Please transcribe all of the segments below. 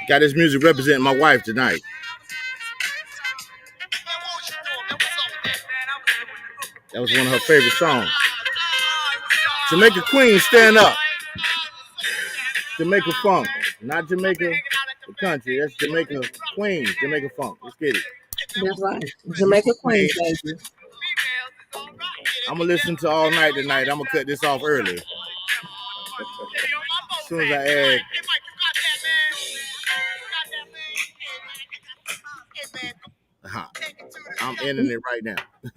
Got this music representing my wife tonight. That was one of her favorite songs. Jamaica Queen, stand up. Jamaica Funk, not Jamaica the country. That's Jamaica Queen, Jamaica Funk. Let's get it. That's right. Jamaica Queen, baby. I'm gonna listen to all night tonight. I'm gonna cut this off early. As soon as I add. Uh-huh. I'm ending it right now.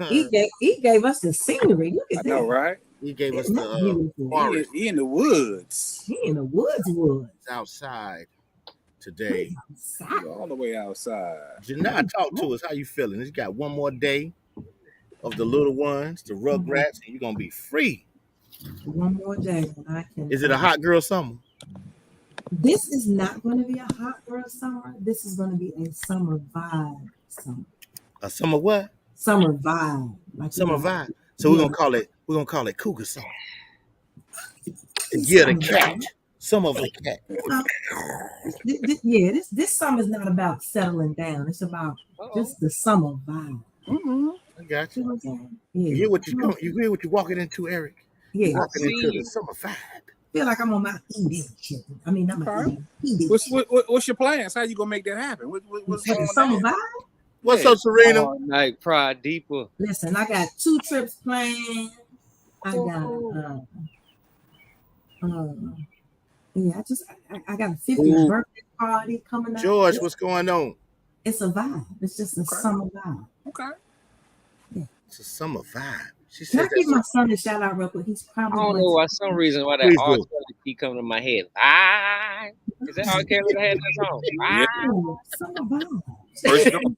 he gave us the scenery. Look at that. I know, right? He gave us the forest. He in the woods. He in the woods. It's outside today. Outside. All the way outside. Janai, talk to us. How you feeling? You got one more day of the little ones, the rugrats, and you're gonna be free. One more day, and I can. Is it a hot girl summer? This is not going to be a hot girl summer. This is going to be a summer vibe summer. A summer what? Summer vibe. Like summer vibe. So we're gonna call it cougar summer. Yeah, the cat. Some of the cat. This summer is not about settling down. It's about just the summer vibe. Mm-hmm. I got you. You hear what you're walking into, Eric? Yeah. You're walking into the summer vibe. Feel like I'm on my eating chicken. I mean, I'm eating. What's your plans? How you gonna make that happen? What's the summer vibe? What's up, Serena? All night, Pride Deeper. Listen, I got 2 trips planned. I got I got a 50th birthday party coming up. George, what's going on? It's a vibe. It's just a summer vibe. Okay. Yeah. It's a summer vibe. Can I give my son a shout out real quick? He's probably. I don't know why. Some reason why that R. Kelly keep coming to my head. Is that R. Kelly that had that song? Summer vibe.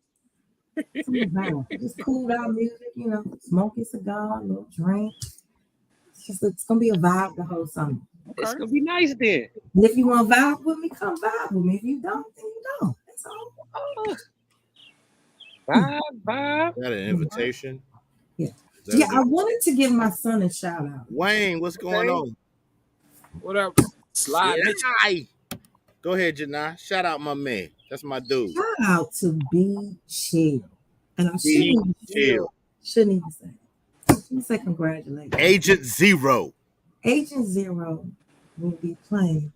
Just cool down music, smoke a cigar, a little drink. It's gonna be a vibe the whole summer. Okay. It's gonna be nice then. And if you want to vibe with me, come vibe with me. If you don't, then you don't. That's all. Vibe. Got an invitation. Yeah. Yeah, I wanted to give my son a shout out. Wayne, what's going on? What up? Slide. Hi. Go ahead, Janai. Shout out my man. That's my dude. Shout out to Be Chill. And I shouldn't even say. Let me say congratulations. Agent Zero. Agent Zero will be playing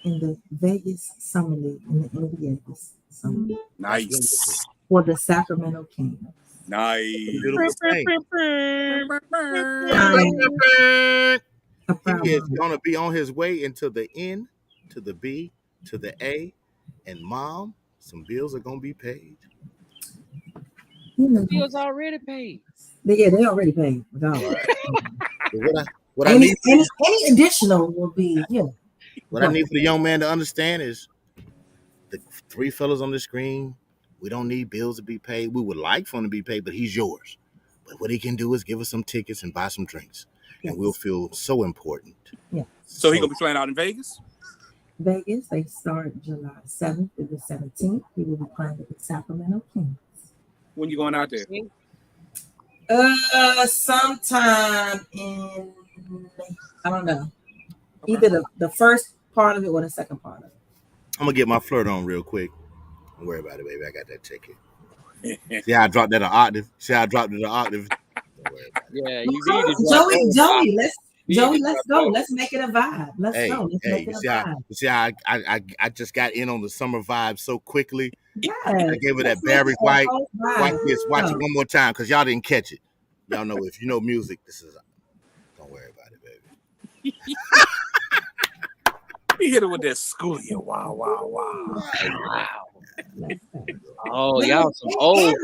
in the Vegas Summer League in the NBA this summer. Nice. For the Sacramento Kings. Nice. He is gonna be on his way into the N, to the B, to the A, and Mom, some bills are gonna be paid. The bills already paid. Yeah, they already paid. What I need, any additional will be, What I need for the young man to understand is the 3 fellas on the screen. We don't need bills to be paid. We would like for him to be paid, but he's yours. But what he can do is give us some tickets and buy some drinks, and we'll feel so important. Yeah. So he gonna be playing out in Vegas? Vegas. They start July 7th through the 17th. He will be playing with the Sacramento Kings. When you going out there? Sometime in, I don't know, either the first part of it or the second part of it. I'm gonna get my flirt on real quick. Don't worry about it, baby. I got that ticket. See how I dropped that an octave? See how I dropped it an octave? Don't worry about it. Yeah, you need to Joey, let's go. Let's make it a vibe. Let's go. Let's make it a vibe. You see how I just got in on the summer vibe so quickly? Yes. I gave it that Barry White. Watch this. Watch it one more time because y'all didn't catch it. Y'all know if you know music, this is. Don't worry about it, baby. He hit it with that schoolie. Wow. Oh, y'all some old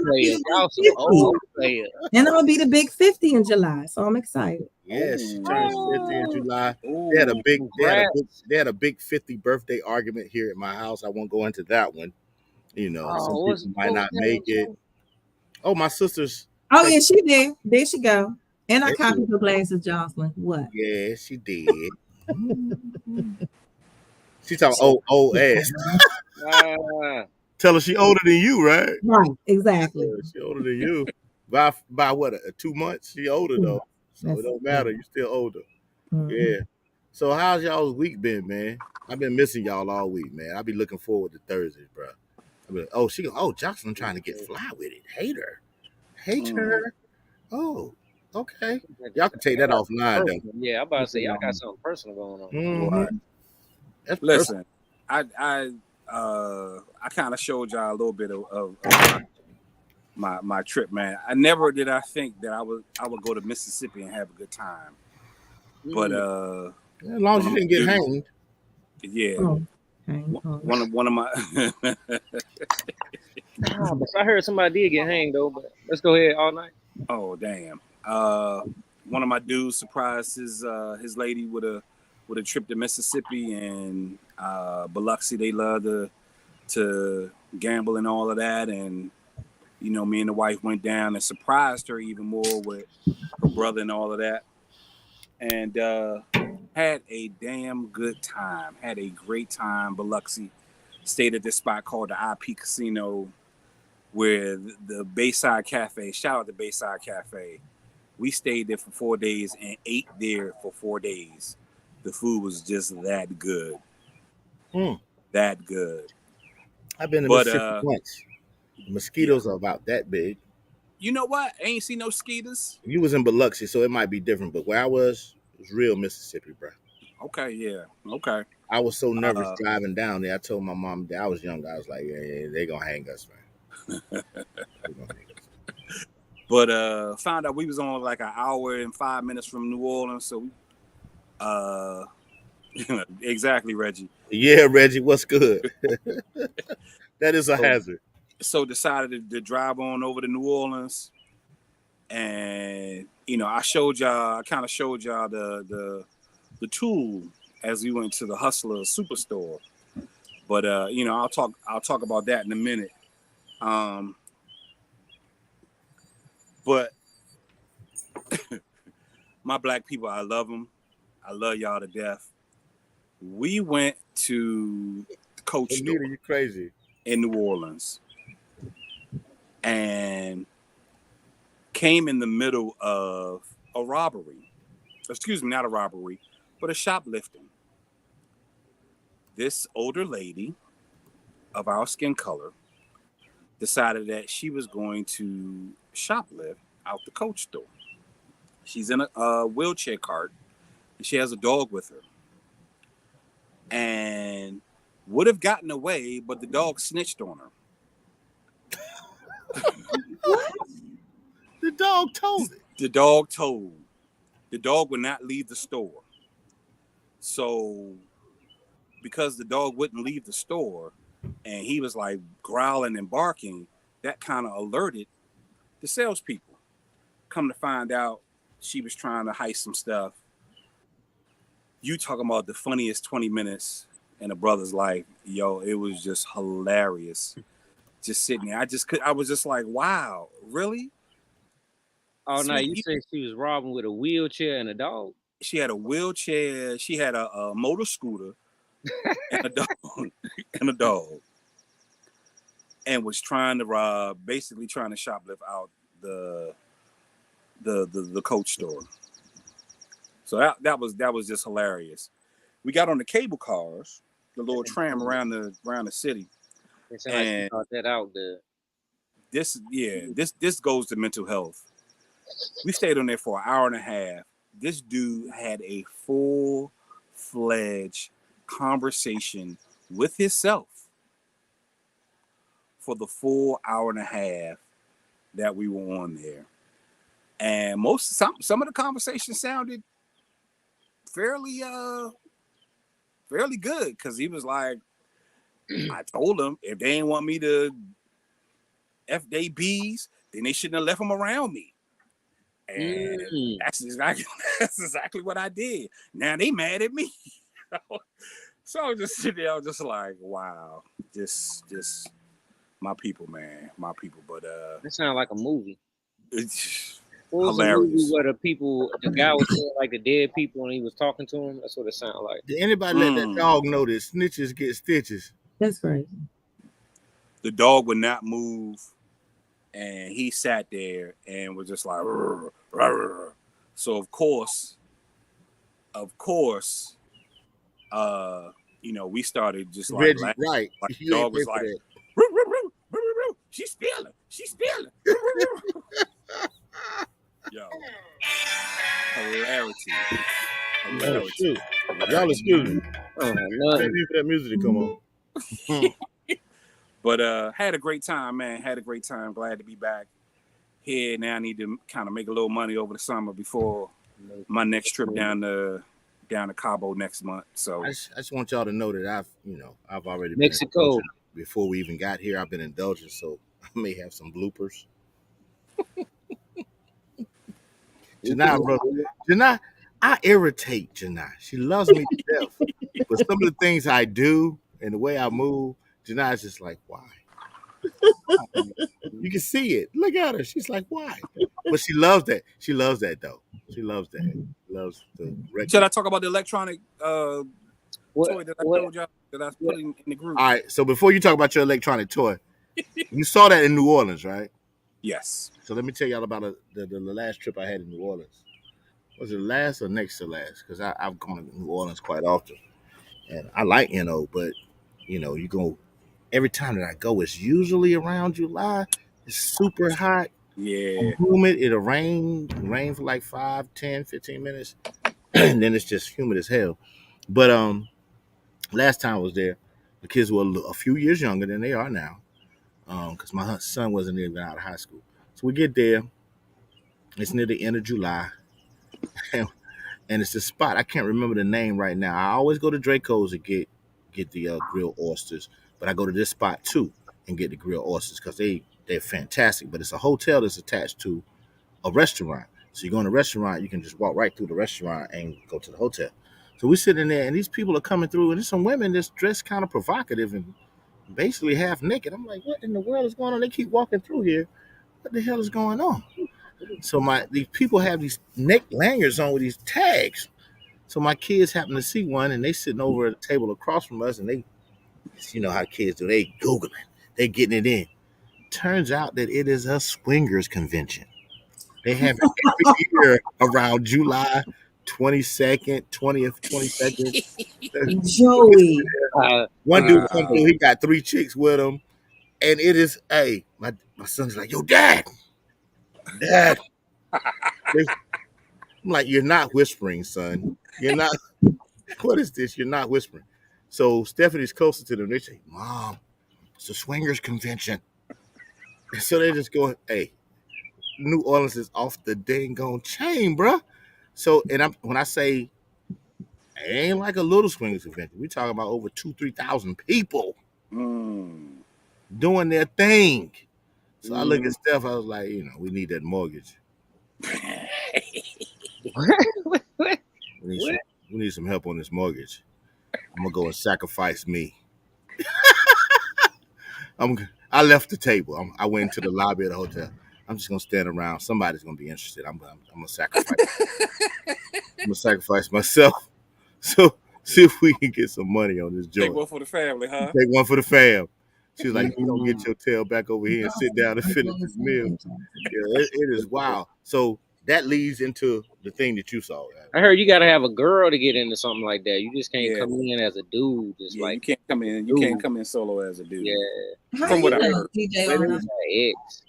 players. And I'm gonna be the big 50 in July, so I'm excited. Yes, she turns 50 in July. They had a big 50 birthday argument here at my house. I won't go into that one. Some people might not make it. Oh, my sister's. Oh yeah, she did. There she go. And I copied the glasses, Jocelyn. What? Yeah, she did. She's talking old ass. Tell her she older than you, right? Right, exactly. Yeah, she older than you. By what? 2 months? She older though, so it don't matter. You still older. Mm-hmm. Yeah. So how's y'all's week been, man? I've been missing y'all all week, man. I'll be looking forward to Thursdays, bro. Jocelyn trying to get fly with it. Hate her. Oh, okay. Y'all can take that offline, though. Yeah, I'm about to say y'all got something personal going on. Mm-hmm. That's Listen, I kind of showed y'all a little bit of my trip, man. I never did I think that I would go to Mississippi and have a good time. But as long as you didn't get hanged. Yeah. Oh, One of my but I heard somebody did get hanged though, but let's go ahead all night. Oh damn. One of my dudes surprised his lady with a trip to Mississippi and Biloxi. They love to gamble and all of that, and you know, me and the wife went down and surprised her even more with her brother and all of that, and had a damn good time. Had a great time. Biloxi. Stayed at this spot called the IP Casino, where the Bayside Cafe. Shout out to Bayside Cafe. We stayed there for 4 days and ate there for 4 days. The food was just that good. That good. I've been to Mississippi once. The mosquitoes are about that big. You know what? I ain't seen no mosquitoes. You was in Biloxi, so it might be different. But where I was, it was real Mississippi, bro. Okay, yeah. Okay. I was so nervous driving down there. I told my mom that I was young. I was like, yeah, they're going to hang us, man. But found out we was on like an hour and 5 minutes from New Orleans. So exactly, Reggie. Yeah, Reggie, what's good? That is a hazard. So decided to drive on over to New Orleans. And, you know, I kind of showed y'all the tool as we went to the Hustler Superstore. But you know, I'll talk about that in a minute. But my black people, I love them. I love y'all to death. We went to the Coach store. You crazy. In New Orleans. And came in the middle of a robbery. Excuse me, not a robbery, but a shoplifting. This older lady of our skin color decided that she was going to shoplift out the Coach store. She's in a wheelchair cart, and she has a dog with her. And would have gotten away, but the dog snitched on her. What? The dog told it. The dog told. The dog would not leave the store. So, because the dog wouldn't leave the store, and he was like growling and barking, that kind of alerted the salespeople. Come to find out, she was trying to heist some stuff. You talking about the funniest 20 minutes in a brother's life. Yo, it was just hilarious. Just sitting there. I was just like, wow, really? Oh, no, you said she was robbing with a wheelchair and a dog? She had a wheelchair. She had a motor scooter and a dog. And a dog. And was trying to rob, basically trying to shoplift out the Coach store. So that was just hilarious. We got on the cable cars, the little tram around the city. And like thought that out good. This goes to mental health. We stayed on there for an hour and a half. This dude had a full-fledged conversation with himself for the full hour and a half that we were on there. And some of the conversation sounded fairly good, because he was like, I told them if they didn't want me to F they bees, then they shouldn't have left them around me. And that's exactly what I did. Now they mad at me. So I was just sitting there, I was just like, wow, just my people, man, my people. But that sounds like a movie. It's what was hilarious. The movie where the guy was saying like the dead people and he was talking to him? That's what it sounded like. Did anybody let that dog know that snitches get stitches? That's crazy. The dog would not move, and he sat there and was just like, rrr, rrr. So of course, you know, we started just like Reggie, laughing. right? Like the You ain't dog was pay for like, that. "Roo, roo, roo, roo, roo, roo. She's stealing. She's stealing. Roo, roo, roo." Yo, hilarity. Oh shoot! Y'all excuse me. Oh, I nothing. need for that music to come on. But had a great time, man. Had a great time. Glad to be back here. Now I need to kind of make a little money over the summer before my next trip down to Cabo next month. So I just want y'all to know that I've already been Mexico. indulging. Before we even got here. I've been indulging, so I may have some bloopers. Janai, bro, Janai, I irritate Janai. She loves me to death, but some of the things I do and the way I move, Janai's just like, why? You can see it. Look at her. She's like, why? But she loves that. She loves that though. She loves that. She loves the record. should I talk about the electronic What? toy that I What? told y'all that I put in the group? All right. So before you talk about your electronic toy, you saw that in New Orleans, right? Yes. So let me tell y'all about the last trip I had in New Orleans. Was it last or next to last? Because I've gone to New Orleans quite often, and I like NO, but you go every time that I go, it's usually around July. It's super hot, Yeah. humid. It'll rain for like 5, 10, 15 minutes, and then it's just humid as hell. But last time I was there, the kids were a few years younger than they are now, because my son wasn't even out of high school. So we get there. It's near the end of July, and it's a spot. I can't remember the name right now. I always go to Draco's to get the grilled oysters, but I go to this spot too and get the grilled oysters because they're fantastic. But it's a hotel that's attached to a restaurant. So you go in a restaurant, you can just walk right through the restaurant and go to the hotel. So we sit in there, and these people are coming through, and there's some women that's dressed kind of provocative and basically half naked. I'm like, what in the world is going on? They keep walking through here. What the hell is going on? So these people have these neck lanyards on with these tags. So my kids happen to see one, and they sitting over at a table across from us, and you know how kids do, they Googling, they getting it in. Turns out that it is a swingers convention. They have it every year around July 22nd, 20th, 22nd. Joey. One dude come through, he got 3 chicks with him, and it is, hey, my son's like, yo, dad. I'm like, you're not whispering, son. You're not. What is this? You're not whispering. So Stephanie's closer to them. They say, Mom, it's a swingers convention. And so they just go, hey, New Orleans is off the dang gone chain, bruh. So, when I say it ain't like a little swingers convention, we talking about over 2,000-3,000 people doing their thing. So I look at Steph, I was like, we need that mortgage. We need some help on this mortgage. I'm gonna go and sacrifice me. I left the table. I went into the lobby of the hotel. I'm just gonna stand around. Somebody's gonna be interested. I'm gonna sacrifice. I'm gonna sacrifice myself. So see if we can get some money on this joint. Take one for the family, huh? Take one for the fam. She was like, "You don't get your tail back over here and sit down and finish this meal." Yeah, it is wild. So that leads into the thing that you saw. I heard you got to have a girl to get into something like that. You just can't Yeah. come in as a dude. Just Yeah, like you can't come in. You can't come in solo as a dude. yeah. How From you what I know, heard. DJ Maybe Ona? it's her ex.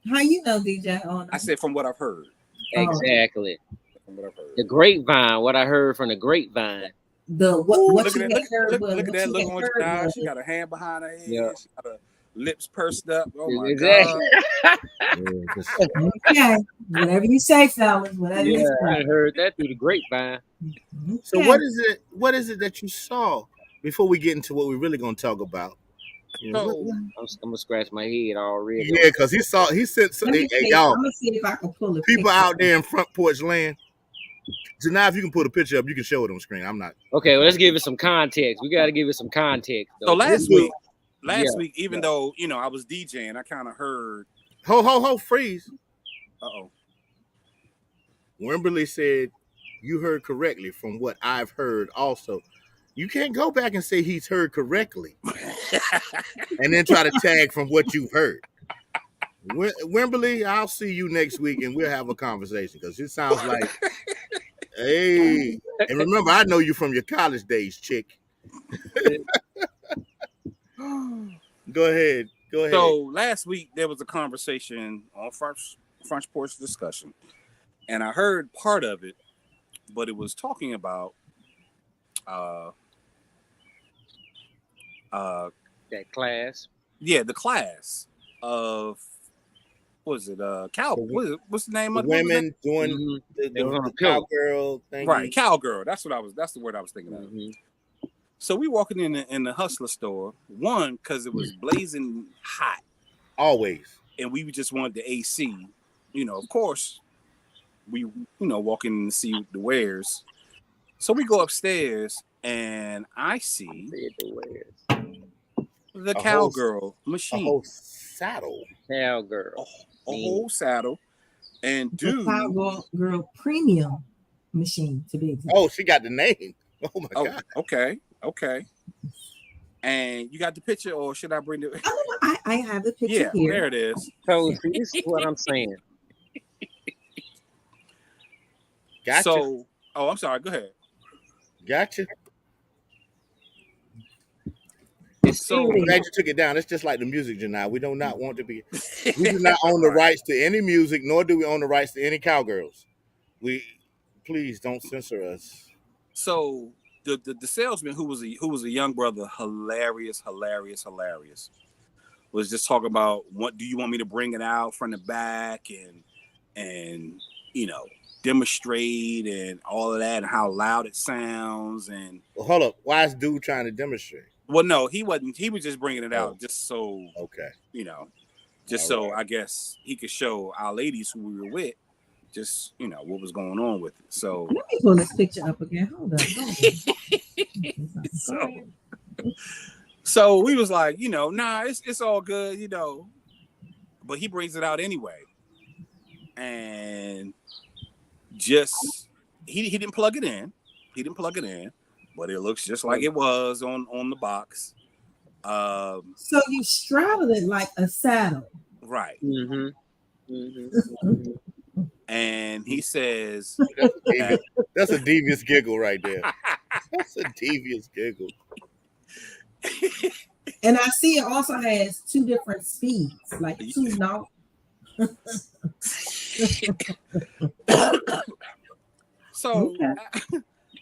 How you know, DJ Ona? I said from what I've heard. Exactly. From what I've heard. The grapevine. What I heard from the grapevine. What Look you at had that! heard Look was at what that! you Look had on heard Janai. was- She got a hand behind her head. Yeah. She got her lips pursed up. Oh my Exactly. god! Okay, whatever you say, fellas. Whatever you I say. heard that through the grapevine. So Okay. what is it that you saw before we get into what we're really gonna talk about? So, I'm gonna scratch my head already. Yeah, because he sent Let me hey, see. y'all, I'm gonna see if I can pull a people picture. out there in front porch land. Janai, if you can put a picture up, you can show it on screen. I'm not. Okay, well, let's give it some context. We got to give it some context. Though. so last week, Yeah. though I was DJing, I kind of heard. Ho, freeze. Uh-oh. Wimberly said, you heard correctly from what I've heard also. You can't go back and say he's heard correctly and then try to tag from what you've heard. Wimberly, I'll see you next week and we'll have a conversation because it sounds like Hey, and remember, I know you from your college days, chick. Go ahead. Go ahead. So last week there was a conversation on Front Porch Discussion, and I heard part of it, but it was talking about That class. yeah, the class of what's the name of The women doing Mhm. They were on the a pillow. cowgirl thing. Right, cowgirl. That's the word I was thinking of. Mhm. So we walking in the Hustler store, one, because it was blazing hot, Always. and we just wanted the AC. You know, of course, we walking to see the wares. So we go upstairs, and I see Said the words. the A cowgirl A machine, whole saddle. Cowgirl. a whole saddle, and The dude. Cowgirl premium machine, to be exact. Oh, she got the name. Oh my Oh, God. okay. And you got the picture, or should I bring it? I have the picture Yeah, here. there it is. So see, this is what I'm saying. Gotcha. So, I'm sorry. Go ahead. Gotcha. It's So, I'm glad you took it down. It's just like the music, Janai. We do not want to be. We do not own the rights to any music, nor do we own the rights to any cowgirls. Please don't censor us. So the salesman who was a young brother, hilarious, was just talking about, what do you want me to bring it out from the back and demonstrate and all of that, and how loud it sounds. And Well, hold up. Why is dude trying to demonstrate? well, no, he wasn't. He was just bringing it out Oh. just so Okay. just All so right. I guess he could show our ladies who we were with just what was going on with it. So Let me pull this picture up again. Hold up. so we was like, nah, it's all good, but he brings it out anyway, and just he didn't plug it in. But it looks just like it was on the box. So you straddled it like a saddle. Right. Mm-hmm. Mm-hmm. And he says, That's a devious giggle right there. That's a devious giggle. And I see it also has two different speeds, like two knots. So, Okay.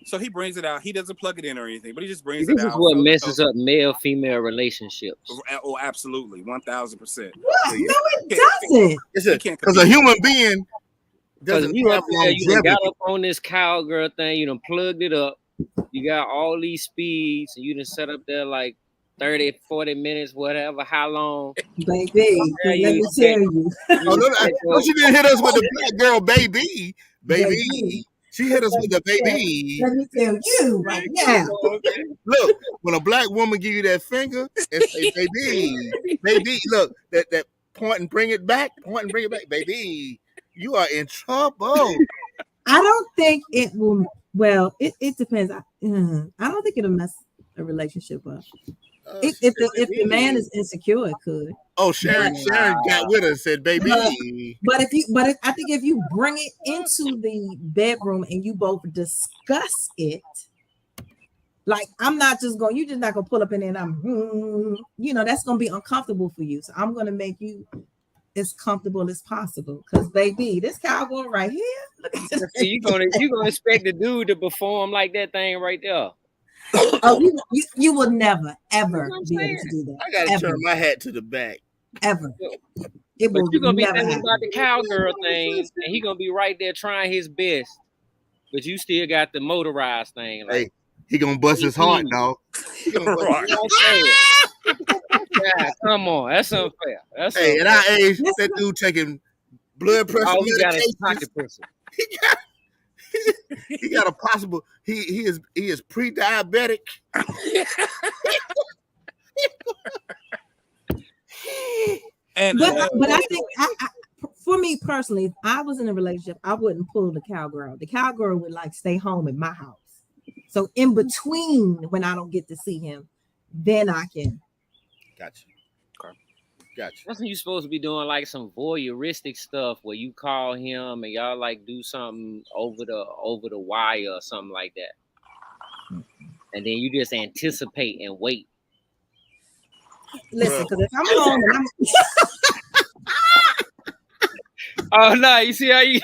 so he brings it out. He doesn't plug it in or anything, but he just brings This it is out. what messes up male-female relationships. Oh, absolutely, 1000%. What? No, it doesn't. Because a human being Because doesn't you have up there, you done longevity. got up on this cowgirl thing, you done plugged it up, you got all these speeds, and you done set up there like 30, 40 minutes, whatever, how long. Baby, Yeah, let me tell you. No, she didn't hit us with the black girl, baby. Baby. She hit us with the baby. Let me tell you right now. Look, when a black woman give you that finger and say, baby, look, that point and bring it back, baby, you are in trouble. I don't think it will. Well, it depends. I don't think it'll mess a relationship up. If the man is insecure, it could. Oh, Sharon got with us, said, baby. I think if you bring it into the bedroom and you both discuss it, like you're just not gonna pull up in there and that's gonna be uncomfortable for you. So I'm gonna make you as comfortable as possible. Because baby, this cowgirl right here, look at this. So you gonna expect the dude to perform like that thing right there? Oh, you will never ever be able to do that. I gotta turn my hat to the back. Ever. But It will you're gonna be never thinking happen. about the cowgirl thing, and he gonna be right there trying his best. But you still got the motorized thing. Like, Hey, he gonna bust his heart, dog. He gonna bust Right. his heart. yeah, come on, that's unfair. That's Hey, unfair. at our age, that dude taking blood pressure All he got is medication. pocket pussy. He got a possible. He is pre-diabetic. But I think for me personally, if I was in a relationship, I wouldn't pull the cowgirl. The cowgirl would stay home at my house. So in between, when I don't get to see him, then I can. Gotcha. Gotcha. That's when you're supposed to be doing like some voyeuristic stuff where you call him and y'all like do something over the wire or something like that. And then you just anticipate and wait. Listen, because if I'm home and Oh no, you see how you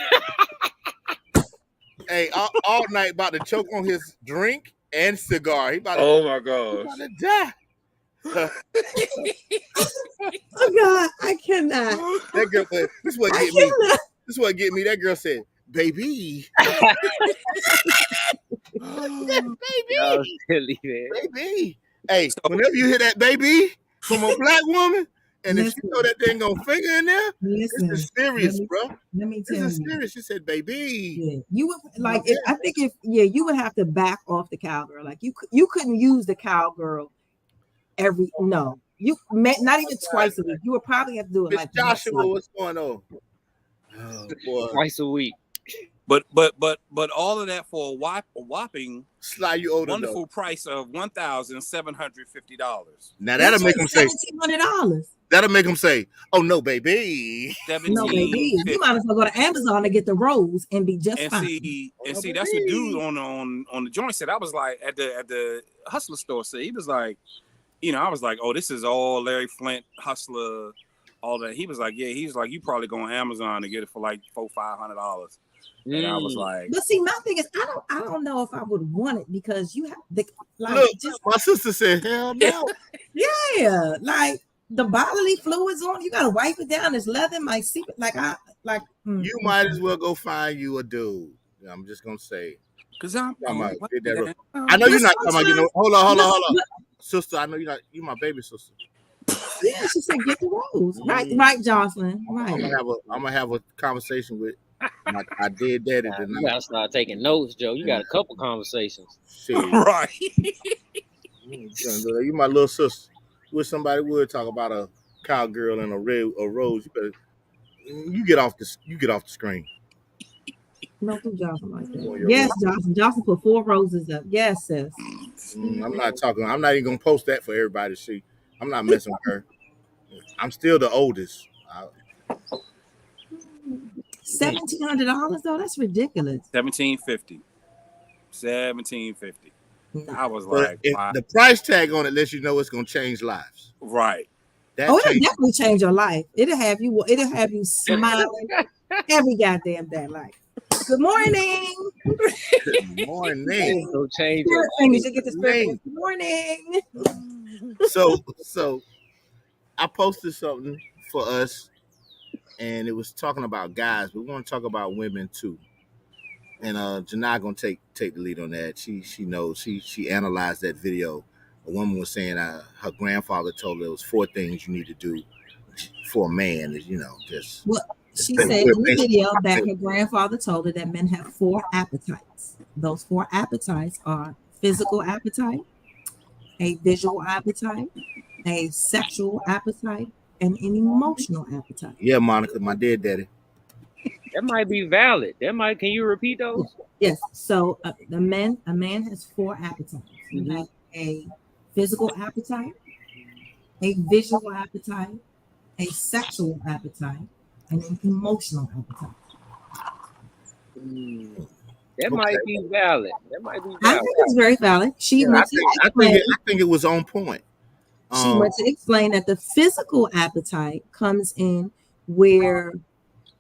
Hey, all night about to choke on his drink and cigar. He about to, Oh my he gosh. about to die. oh God, I cannot. That girl said, this is what I get me. cannot. This is what get me. That girl said, baby. Y'all silly, man. Baby. Hey, whenever you hear that baby from a black woman, and if Listen. you know that thing gonna finger in there, Listen, this is serious, bro. let me This tell is you. serious. She said, baby. Yeah, you would like. If, I think if you would have to back off the cowgirl. Like you couldn't use the cowgirl not even twice a week. You would probably have to do it Miss like once a Joshua, week. what's going on? Oh boy. Twice a week. But all of that for a whopping Sly, you older wonderful though. price of $1,750. Now that'll make him say, $1,700. that'll make him say, oh no, baby. No, baby, you might as well go to Amazon and get the rose and be just And fine. see, that's what dude on the joint said. I was like at the Hustler store said, he was like, I was like, oh, this is all Larry Flint Hustler, all that. He was like, yeah, he's like, you probably go on Amazon and get it for like $400-500. And I was like, but see, my thing is, I don't know if I would want it because you have the like. Look, my sister said, hell no. Yeah, like the bodily fluids on. You gotta wipe it down. It's leather. My seat, You might as well go find you a dude. I'm just gonna say. because I know you're not talking about getting. Hold on. Sister, I know you're not. You my baby sister. Yeah, she said get the rose. Right, Jocelyn. Right. I'm gonna have a conversation with. I did that. You gotta start taking notes, Joe. You got a couple conversations. Shit. Right. You my little sister. Wish somebody would talk about a cowgirl and a rose. You get off the screen. No, do Jocelyn like that. Yes, Jocelyn. Jocelyn put 4 roses up. Yes, sis. I'm not even gonna post that for everybody to see. I'm not messing with her. I'm still the oldest. $1,700 though, that's ridiculous. $1,750. No. I was like, if the price tag on it lets you know it's gonna change lives. right. It'll definitely change your life. It'll have you smiling every goddamn day. Like, good morning. Good morning. So change Spirit fingers, you get the spirit Name. fingers. Good morning. So I posted something for us, and it was talking about guys. We want to talk about women too. And Janai gonna take the lead on that. She knows. She analyzed that video. A woman was saying her grandfather told her there was 4 things you need to do for a man. Is just. Well, she said in the video that her grandfather told her that men have 4 appetites. Those 4 appetites are physical appetite, a visual appetite, a sexual appetite, and an emotional appetite. Yeah, Monica, my dead daddy. That might be valid. Can you repeat those? Yes. So a man has 4 appetites. You have a physical appetite, a visual appetite, a sexual appetite, and an emotional appetite. That might be valid. I think it's very valid. I think it was on point. She went to explain that the physical appetite comes in where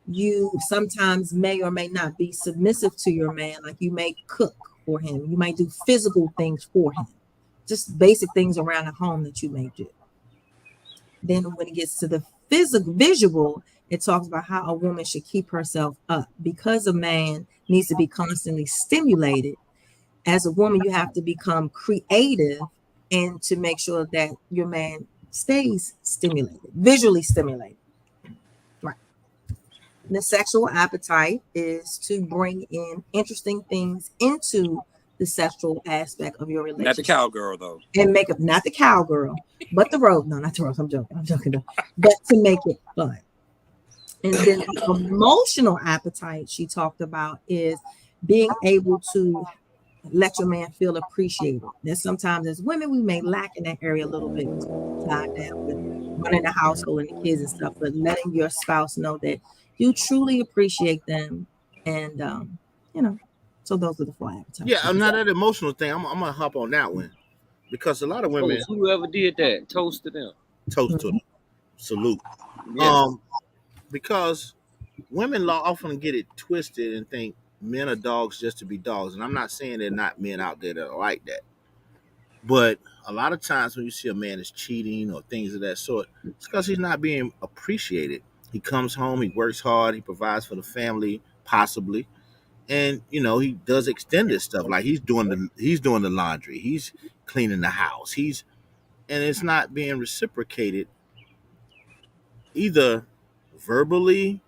you sometimes may or may not be submissive to your man. Like you may cook for him. You might do physical things for him. Just basic things around the home that you may do. Then when it gets to the visual, it talks about how a woman should keep herself up. Because a man needs to be constantly stimulated, as a woman, you have to become creative and to make sure that your man stays stimulated, visually stimulated. Right. The sexual appetite is to bring in interesting things into the sexual aspect of your relationship. Not the cowgirl though. And make up, not the cowgirl, but the rose. No, not the rose. I'm joking though. But to make it fun. And then the emotional appetite she talked about is being able to let your man feel appreciated. That sometimes as women, we may lack in that area a little bit because we're tied down with running the household and the kids and stuff, but letting your spouse know that you truly appreciate them. And, so those are the 4 Yeah, appetites. I'm not that emotional thing. I'm gonna hop on that one because a lot of women Toast. Whoever did that, toast to them. toast to Mhm. them, salute. Yes. Because women often get it twisted and think men are dogs just to be dogs, and I'm not saying there are not men out there that are like that, but a lot of times when you see a man is cheating or things of that sort, it's because he's not being appreciated. He comes home, he works hard, he provides for the family, possibly, and he does extended stuff like he's doing the laundry, he's cleaning the house, and it's not being reciprocated either verbally,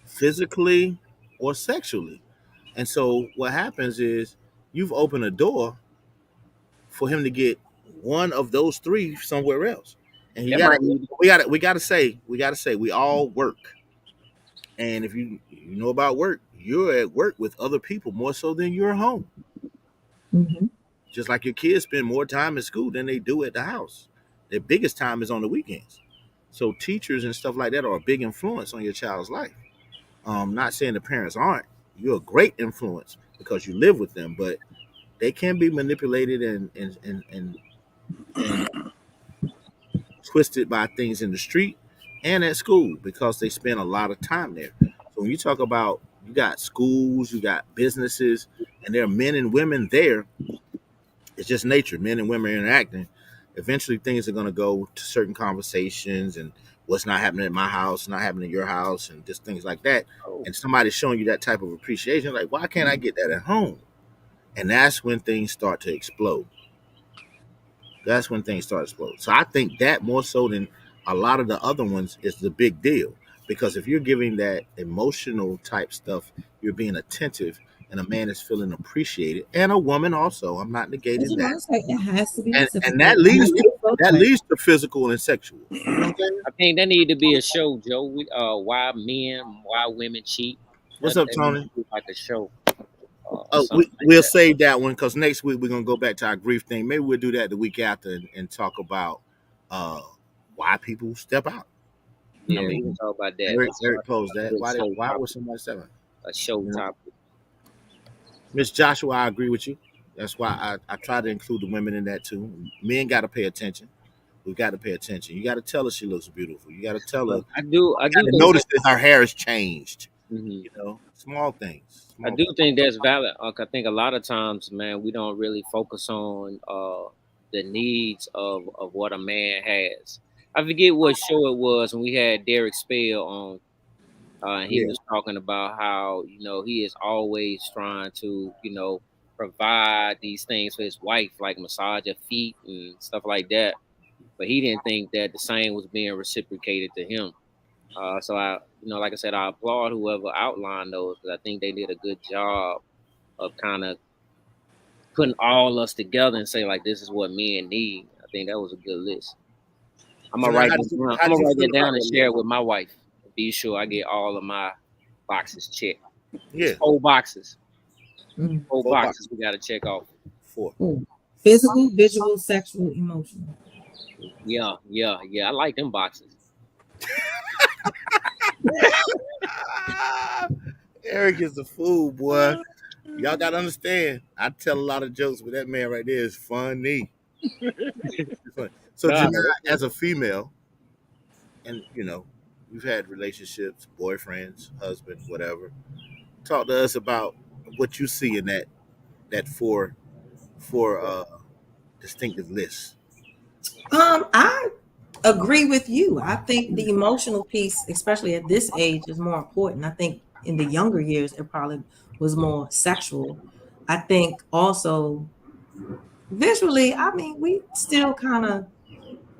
physically, or sexually. And so what happens is you've opened a door for him to get one of those three somewhere else. And you That gotta might need. we gotta say we all work. And if you know about work, you're at work with other people more so than you're home. Mhm. Just like your kids spend more time in school than they do at the house. Their biggest time is on the weekends. So teachers and stuff like that are a big influence on your child's life. Not saying the parents aren't. You're a great influence because you live with them, but they can be manipulated and twisted by things in the street and at school because they spend a lot of time there. So when you talk about you got schools, you got businesses, and there are men and women there, it's just nature. Men and women interacting. Eventually, things are going to go to certain conversations and what's not happening at my house, not happening at your house, and just things like that. Oh, And somebody's showing you that type of appreciation, like, why can't I get that at home? And that's when things start to explode. That's when things start to explode. So I think that more so than a lot of the other ones is the big deal. Because if you're giving that emotional type stuff, you're being attentive, and a man is feeling appreciated, and a woman also. I'm not But negating you know, that. it's like it has to be And reciprocated. that leads to physical and sexual. You know what I'm saying? I think that need to be a show, Joe. Why men, why women cheat. What's That up, needs Tony? to be like a show or Oh, something like we'll that. save that one because next week we're gonna go back to our grief thing. Maybe we'll do that the week after and talk about uh, why people step out. I Yeah, we mean, can talk about that. Eric That's Eric posed a that. good show Why topic. was somebody stepping out? A show You know, topic. Miss Joshua, I agree with you. That's why I try to include the women in that too. Men got to pay attention. We got to pay attention. You got to tell her she looks beautiful. You got to tell her. But I do Got to think that. notice that her hair has changed. Mhm. Small things. I Small do things. think that's valid. I think a lot of times, man, we don't really focus on the needs of what a man has. I forget what show it was when we had Derek Spell on. He Yeah. was talking about how he is always trying to provide these things for his wife, like massage her feet and stuff like that. But he didn't think that the same was being reciprocated to him. So like I said, I applaud whoever outlined those because I think they did a good job of kind of putting all us together and say like this is what men need. I think that was a good list. I'm So gonna now, write that down. how I'm did gonna you write feel that about down and that share list? it with my wife. Be sure I get all of my boxes checked. It's Yeah. 4 boxes. Mhm. 4 boxes we gotta check off. 4. Ooh. Physical, visual, sexual, emotional. Yeah, yeah, yeah. I like them boxes. Eric is a fool, boy. Y'all gotta understand. I tell a lot of jokes, but that man right there is funny. Funny. So Nah, Janai, as a female, and you've had relationships, boyfriends, husband, whatever. Talk to us about what you see in that four distinctive list. I agree with you. I think the emotional piece, especially at this age, is more important. I think in the younger years, it probably was more sexual. I think also visually, I mean, we still kind of,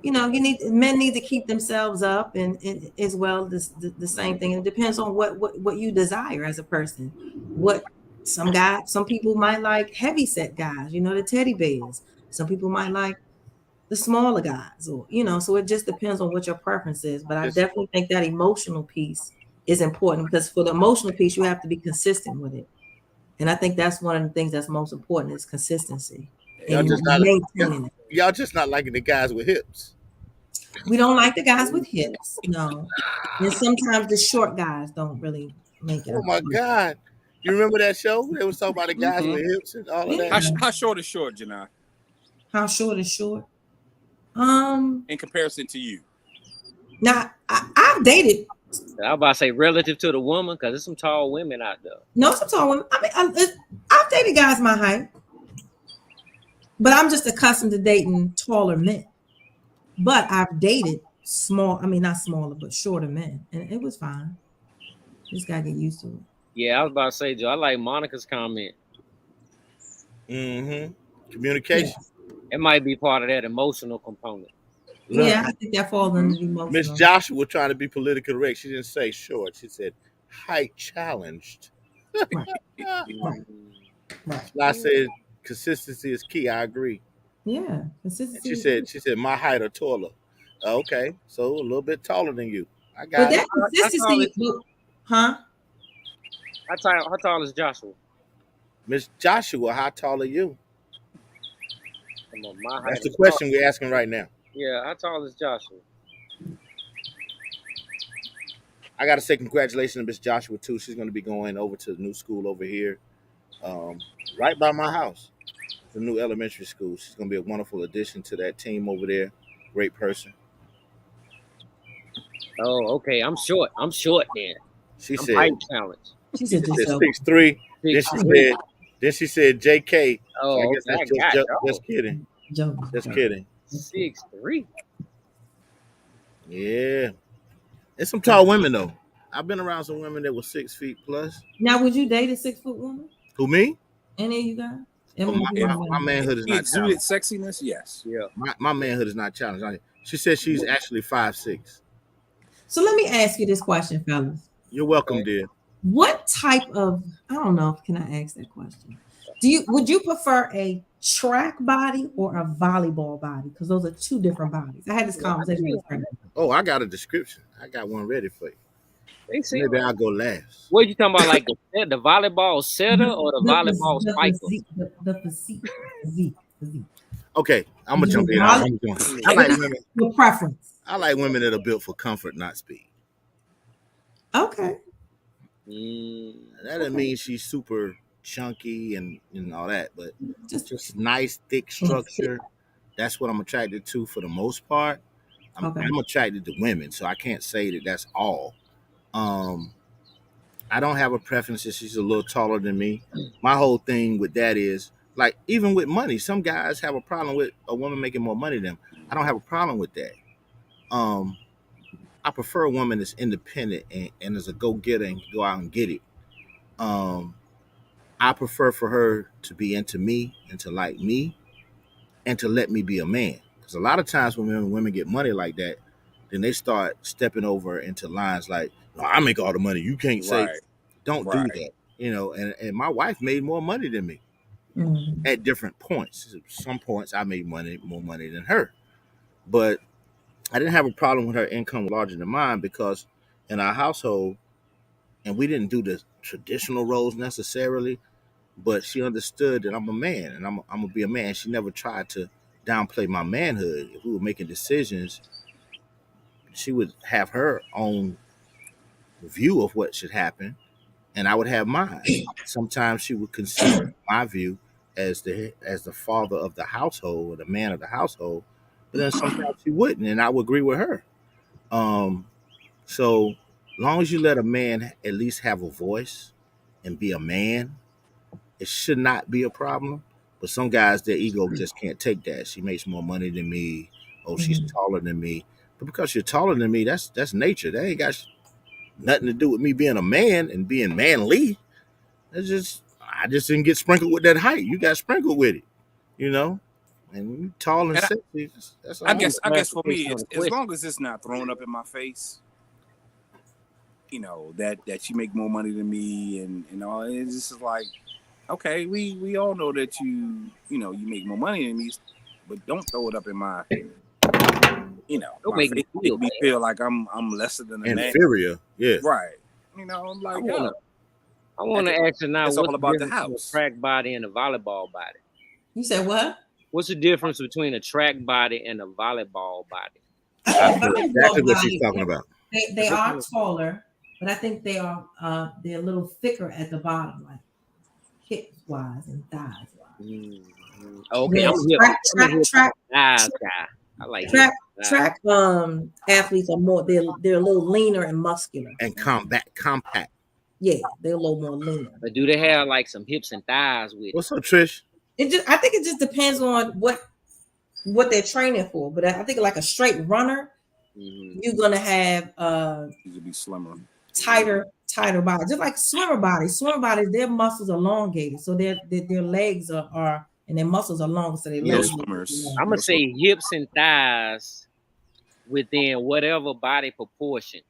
men need to keep themselves up and as well the same thing. It depends on what you desire as a person. What some people might like heavy set guys, the teddy bears. Some people might like the smaller guys, or so it just depends on what your preference is. But I Just definitely think that emotional piece is important because for the emotional piece, you have to be consistent with it. And I think that's one of the things that's most important is consistency Y'all and just not maintaining it. y'all just not liking the guys with hips. We don't like the guys with hips, no. And sometimes the short guys don't really make it. Oh my God. You remember that show? They was talking about the guys Mhm. with hips and all of Yeah. that. How short is short, Janai, How short is short? in comparison to you? Now I've dated I was about to say relative to the woman, because there's some tall women out there. some tall women. I mean, I've dated guys my height, but I'm just accustomed to dating taller men. But I've dated not smaller, but shorter men, and it was fine. Just gotta get used to it. Yeah, I was about to say, Joe, I like Monica's comment. Mm-hmm. Communication. It might be part of that emotional component. Yeah, I think that falls under the emotional. Miss Joshua trying to be politically correct. She didn't say short. She said height challenged. Right. Right. I said consistency is key. I agree. Yeah, And consistency. she said my height or taller. Okay, so a little bit taller than you. I But got it. that consistency, huh? How tall is Joshua? Miss Joshua, how tall are you? Come on, my height That's the is question we're asking right now. tall. Yeah, how tall is Joshua? I got to say congratulations to Miss Joshua too. She's going to be going over to the new school over here, right by my house. The new elementary school. She's going to be a wonderful addition to that team over there. Great person. Oh, okay. I'm short. I'm short then. She I'm said height challenged. She said just so. 6'3". Then she said JK. Oh, So I guess okay. that's just kidding. Joke. Just kidding. 6'3". Yeah. There's some tall women though. I've been around some women that were 6 feet plus. Now, would you date a 6-foot woman? Who, me? Any of you guys? My manhood is He not exuded challenged. sexiness. Yes. Yeah. My manhood is not challenged. She said she's actually 5'6". So let me ask you this question, fellas. You're welcome, dear. What type of, I don't know, can I ask that question? Would you prefer a track body or a volleyball body? Because those are two different bodies. I had this conversation with a friend. Oh, I got a description. I got one ready for you. They see. Maybe I'll go last. What you talking about, like the volleyball setter or the volleyball spiker? The physique. Okay, I'm gonna jump in. I like women. Your preference. I like women that are built for comfort, not speed. Okay. That doesn't mean she's super chunky and all that, but just nice, thick structure. That's what I'm attracted to for the most part. I'm attracted to women, so I can't say that that's all. I don't have a preference if she's a little taller than me. My whole thing with that is, like, even with money, some guys have a problem with a woman making more money than them. I don't have a problem with that. I prefer a woman that's independent and is a go-getter and can go out and get it. I prefer for her to be into me and to like me and to let me be a man. Because a lot of times when women get money like that, then they start stepping over into lines like, no, I make all the money. You can't say, don't do that. You know, and my wife made more money than me at different points. Some points I made more money than her. But I didn't have a problem with her income larger than mine because in our household, and we didn't do the traditional roles necessarily, but she understood that I'm a man and I'm gonna be a man. She never tried to downplay my manhood. If we were making decisions, she would have her own view of what should happen, and I would have mine. Sometimes she would consider my view as the father of the household or the man of the household, but then sometimes she wouldn't, and I would agree with her. So long as you let a man at least have a voice and be a man, it should not be a problem. But some guys, their ego just can't take that. She makes more money than me. Oh, she's taller than me. But because you're taller than me, that's nature. That ain't got nothing to do with me being a man and being manly. I just didn't get sprinkled with that height. You got sprinkled with it, you know. And you tall and sexy. That's all. I guess for me, as long as it's not thrown up in my face, you know, that you make more money than me, and all. It's just like, okay, we all know that you make more money than me, but don't throw it up in my, don't make me feel like I'm lesser than a man. Inferior, yeah. Right. You know, I'm like, I want to ask you now, It's what's all the about the difference between a house. track body and a volleyball body? You said what? What's the difference between a track body and a volleyball body? I feel Volleyball exactly what she's body, talking about. they are taller, but I think they're a little thicker at the bottom, like hip wise and thighs wise. Mm-hmm. Okay, Yes, track guy. I like track athletes are more they're a little leaner and muscular And compact. Yeah, they're a little more leaner. But do they have like some hips and thighs with it? What's up, Trish? I think it just depends on what they're training for. But I think like a straight runner, you're gonna have You could be slimmer, tighter body, just like swimmer bodies. Swimmer bodies, their muscles are elongated, so their legs are and their muscles are longer, so their legs. I'm gonna say hips and thighs within whatever body proportion.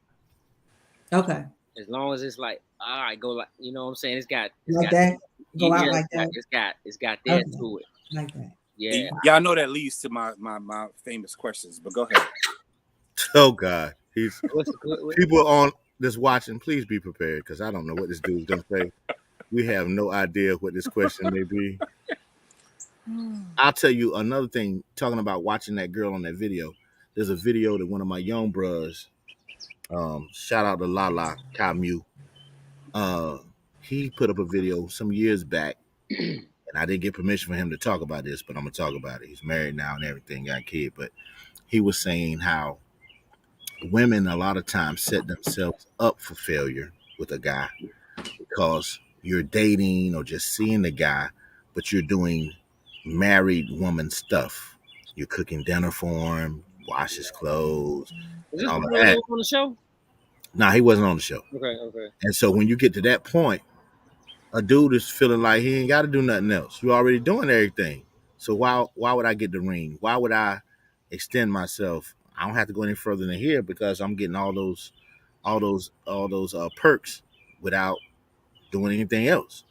Okay. As long as it's like, all right, go like, you know what I'm saying? It's got that. Go out like that. It's got that to it. Like that. Yeah. Y'all know that leads to my famous questions, but go ahead. Oh God, people on this watching. Please be prepared because I don't know what this dude's gonna say. We have no idea what this question may be. I'll tell you another thing. Talking about watching that girl on that video. There's a video that one of my young bros. Shout out to Lala Camu. He put up a video some years back, and I didn't get permission for him to talk about this, but I'm gonna talk about it. He's married now and everything, got a kid, but he was saying how women a lot of times set themselves up for failure with a guy because you're dating or just seeing the guy, but you're doing married woman stuff. You're cooking dinner for him, wash his clothes. Is this all of the that. on the show? Nah, he wasn't on the show. Okay. And so when you get to that point, a dude is feeling like he ain't got to do nothing else. You're already doing everything. So why would I get the ring? Why would I extend myself? I don't have to go any further than here because I'm getting all those perks without doing anything else.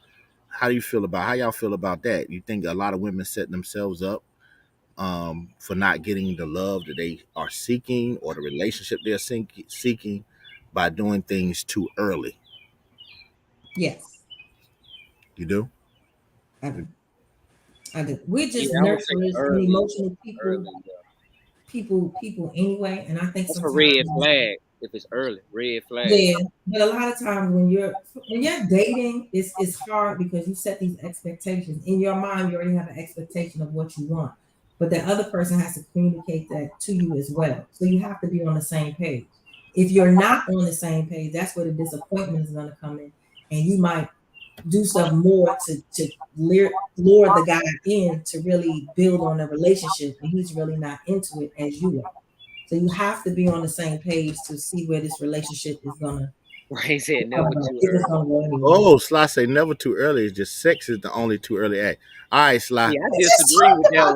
How y'all feel about that? You think a lot of women set themselves up for not getting the love that they are seeking or the relationship they're seeking by doing things too early? Yes. You do? I do. We're just nurturers and emotional people anyway. And I think that's a red flag if it's early. Red flag. Yeah, but a lot of times when you're dating, it's hard because you set these expectations in your mind. You already have an expectation of what you want, but the other person has to communicate that to you as well. So you have to be on the same page. If you're not on the same page, that's where the disappointment is going to come in, and you might do stuff more to lure the guy in to really build on a relationship, and he's really not into it as you are. So you have to be on the same page to see where this relationship is gonna. Right, said never too early. Oh, Sly say never too early. It's just sex is the only too early act. All right, Sly. Yeah, I disagree with that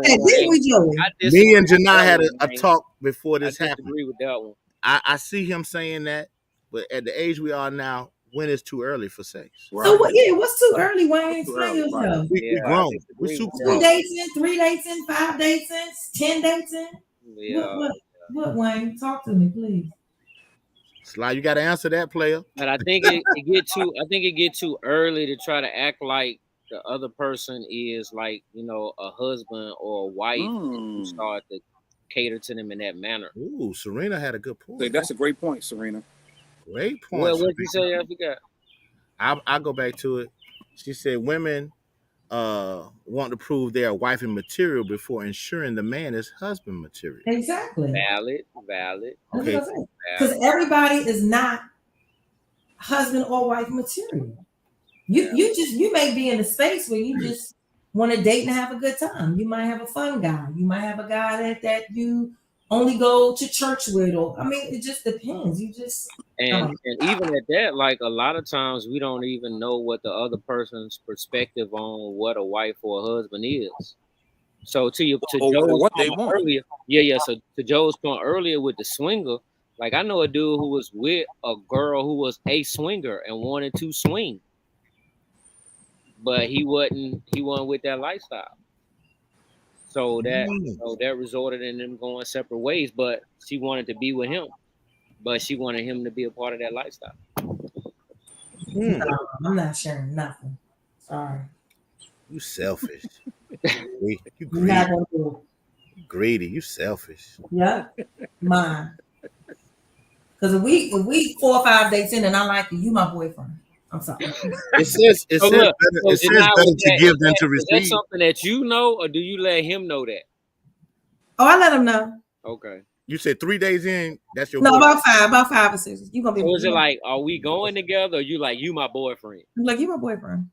one. Me and Janai had a talk before this happened. I disagree with that one. I see him saying that, but at the age we are now, when is too early for sex? Right. So what's too early, Wayne? Explain yourself. We grown. We super grown. 2 dates in, 3 dates in, 5 dates in, 10 dates in. Yeah. What, Wayne? Talk to me, please. Sly, you got to answer that, player. But I think it get too early to try to act like the other person is like, a husband or a wife who start to cater to them in that manner. Ooh, Serena had a good point. That's a great point, Serena. Great point. What did you say? I forgot. I'll go back to it. She said women want to prove they are wifey material before ensuring the man is husband material. Exactly. Valid. Okay. Because everybody is not husband or wife material. You may be in a space where you just want to date and have a good time. You might have a fun guy. You might have a guy that you only go to church with, or it just depends. You just and even at that, like a lot of times we don't even know what the other person's perspective on what a wife or a husband is. So to Joe's what they want earlier, So to Joe's point earlier with the swinger, like I know a dude who was with a girl who was a swinger and wanted to swing, but he wasn't with that lifestyle. So that resulted in them going separate ways, but she wanted to be with him. But she wanted him to be a part of that lifestyle. Mm, No, I'm not sharing nothing. Sorry. you selfish. You You're greedy. not gonna do Greedy. You selfish. it. Yeah, mine. Because if we 4 or 5 dates in and I like you my boyfriend. I'm sorry. It says So look, better. so It says Janai, better to give than to is that receive. something that you know, or do you let him know that? Oh, I let him know. Okay. You said 3 days in. That's your No, boy. about 5 or 6. You gonna be So is it like, are we going together, or you like you my boyfriend? I'm like you my boyfriend.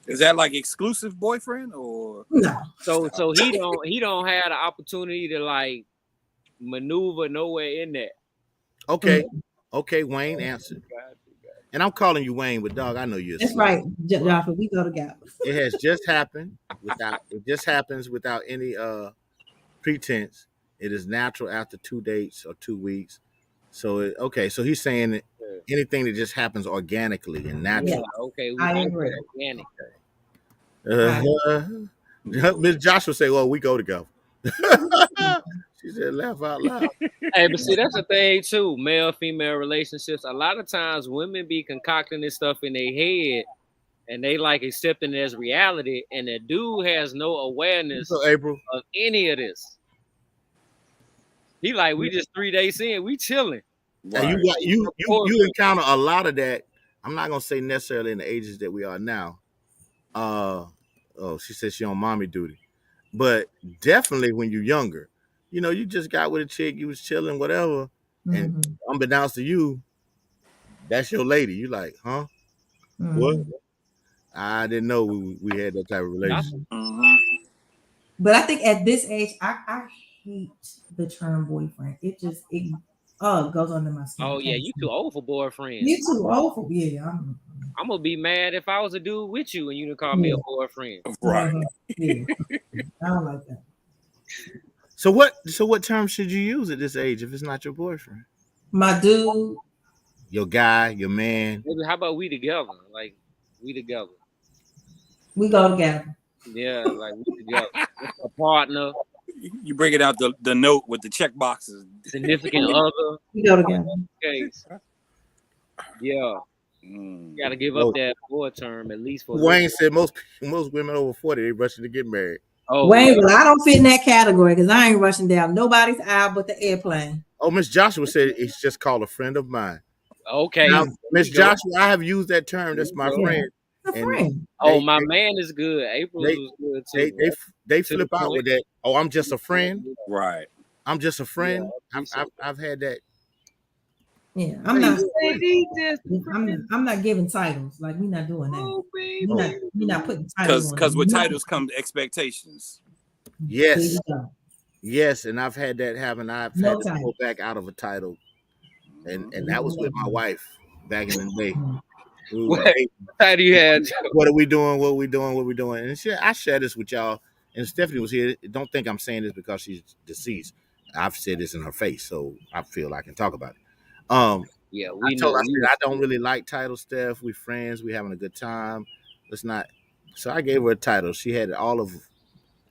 Is that like exclusive boyfriend or? No. So he don't have the opportunity to like maneuver nowhere in that. Okay. Okay, Wayne answered. And I'm calling you Wayne, but dog, I know you're That's asleep. right, Joshua. We go together. It has just happened it just happens without any pretense. It is natural after 2 dates or 2 weeks. So so he's saying that anything that just happens organically and Yeah, natural. okay, we I both agree. organic. Miss Joshua say, "Well, we go together." She said, "Laugh out loud." Hey, but see, that's the thing too. Male-female relationships. A lot of times, women be concocting this stuff in their head, and they like accepting it as reality. And the dude has no awareness So April, of any of this. He like, we just 3 days in, we chilling. and you encounter a lot of that. I'm not gonna say necessarily in the ages that we are now. She said she on mommy duty, but definitely when you're younger, you just got with a chick, you was chilling, whatever, and unbeknownst to you, that's your lady. You like, huh? What? I didn't know we had that type of relationship. But I think at this age, I hate the term boyfriend. It goes under my skin. Oh yeah, you too old for boyfriend. You too old for I'm gonna be mad if I was a dude with you and you didn't call me a boyfriend. Right. Yeah. I don't like that. So what term should you use at this age if it's not your boyfriend? My dude. Your guy, your man. Maybe how about we together? Like we together. We go together. Yeah, like we together. A partner. You bring it out the note with the check boxes. Significant other. We go together. Case. Yeah. You gotta give up that boy term at least for Wayne said most women over 40 they rushing to get married. Oh, Wayne, well, I don't fit in that category because I ain't rushing down nobody's aisle but the airplane. Oh, Miss Joshua said it's just called a friend of mine. Okay. Now, Miss Joshua, I have used that term. That's my friend. A friend. My man is good. April's was good too. They flip out with that. Oh, I'm just a friend. Right. I'm just a friend. Yeah, I've had that. Yeah, I'm not giving titles. Like we're not doing that. We're not putting titles. Because with titles come expectations. Yes. Yes, and I've had that happen. I've had to pull back out of a title. And that was with my wife back in the day. What title you had? What are we doing? What are we doing? What are we doing? And I share this with y'all. And Stephanie was here. Don't think I'm saying this because she's deceased. I've said this in her face, so I feel I can talk about it. Yeah, I told her, I said, I don't really like titles, Steph. We friends. We having a good time. Let's not. So I gave her a title. She had all of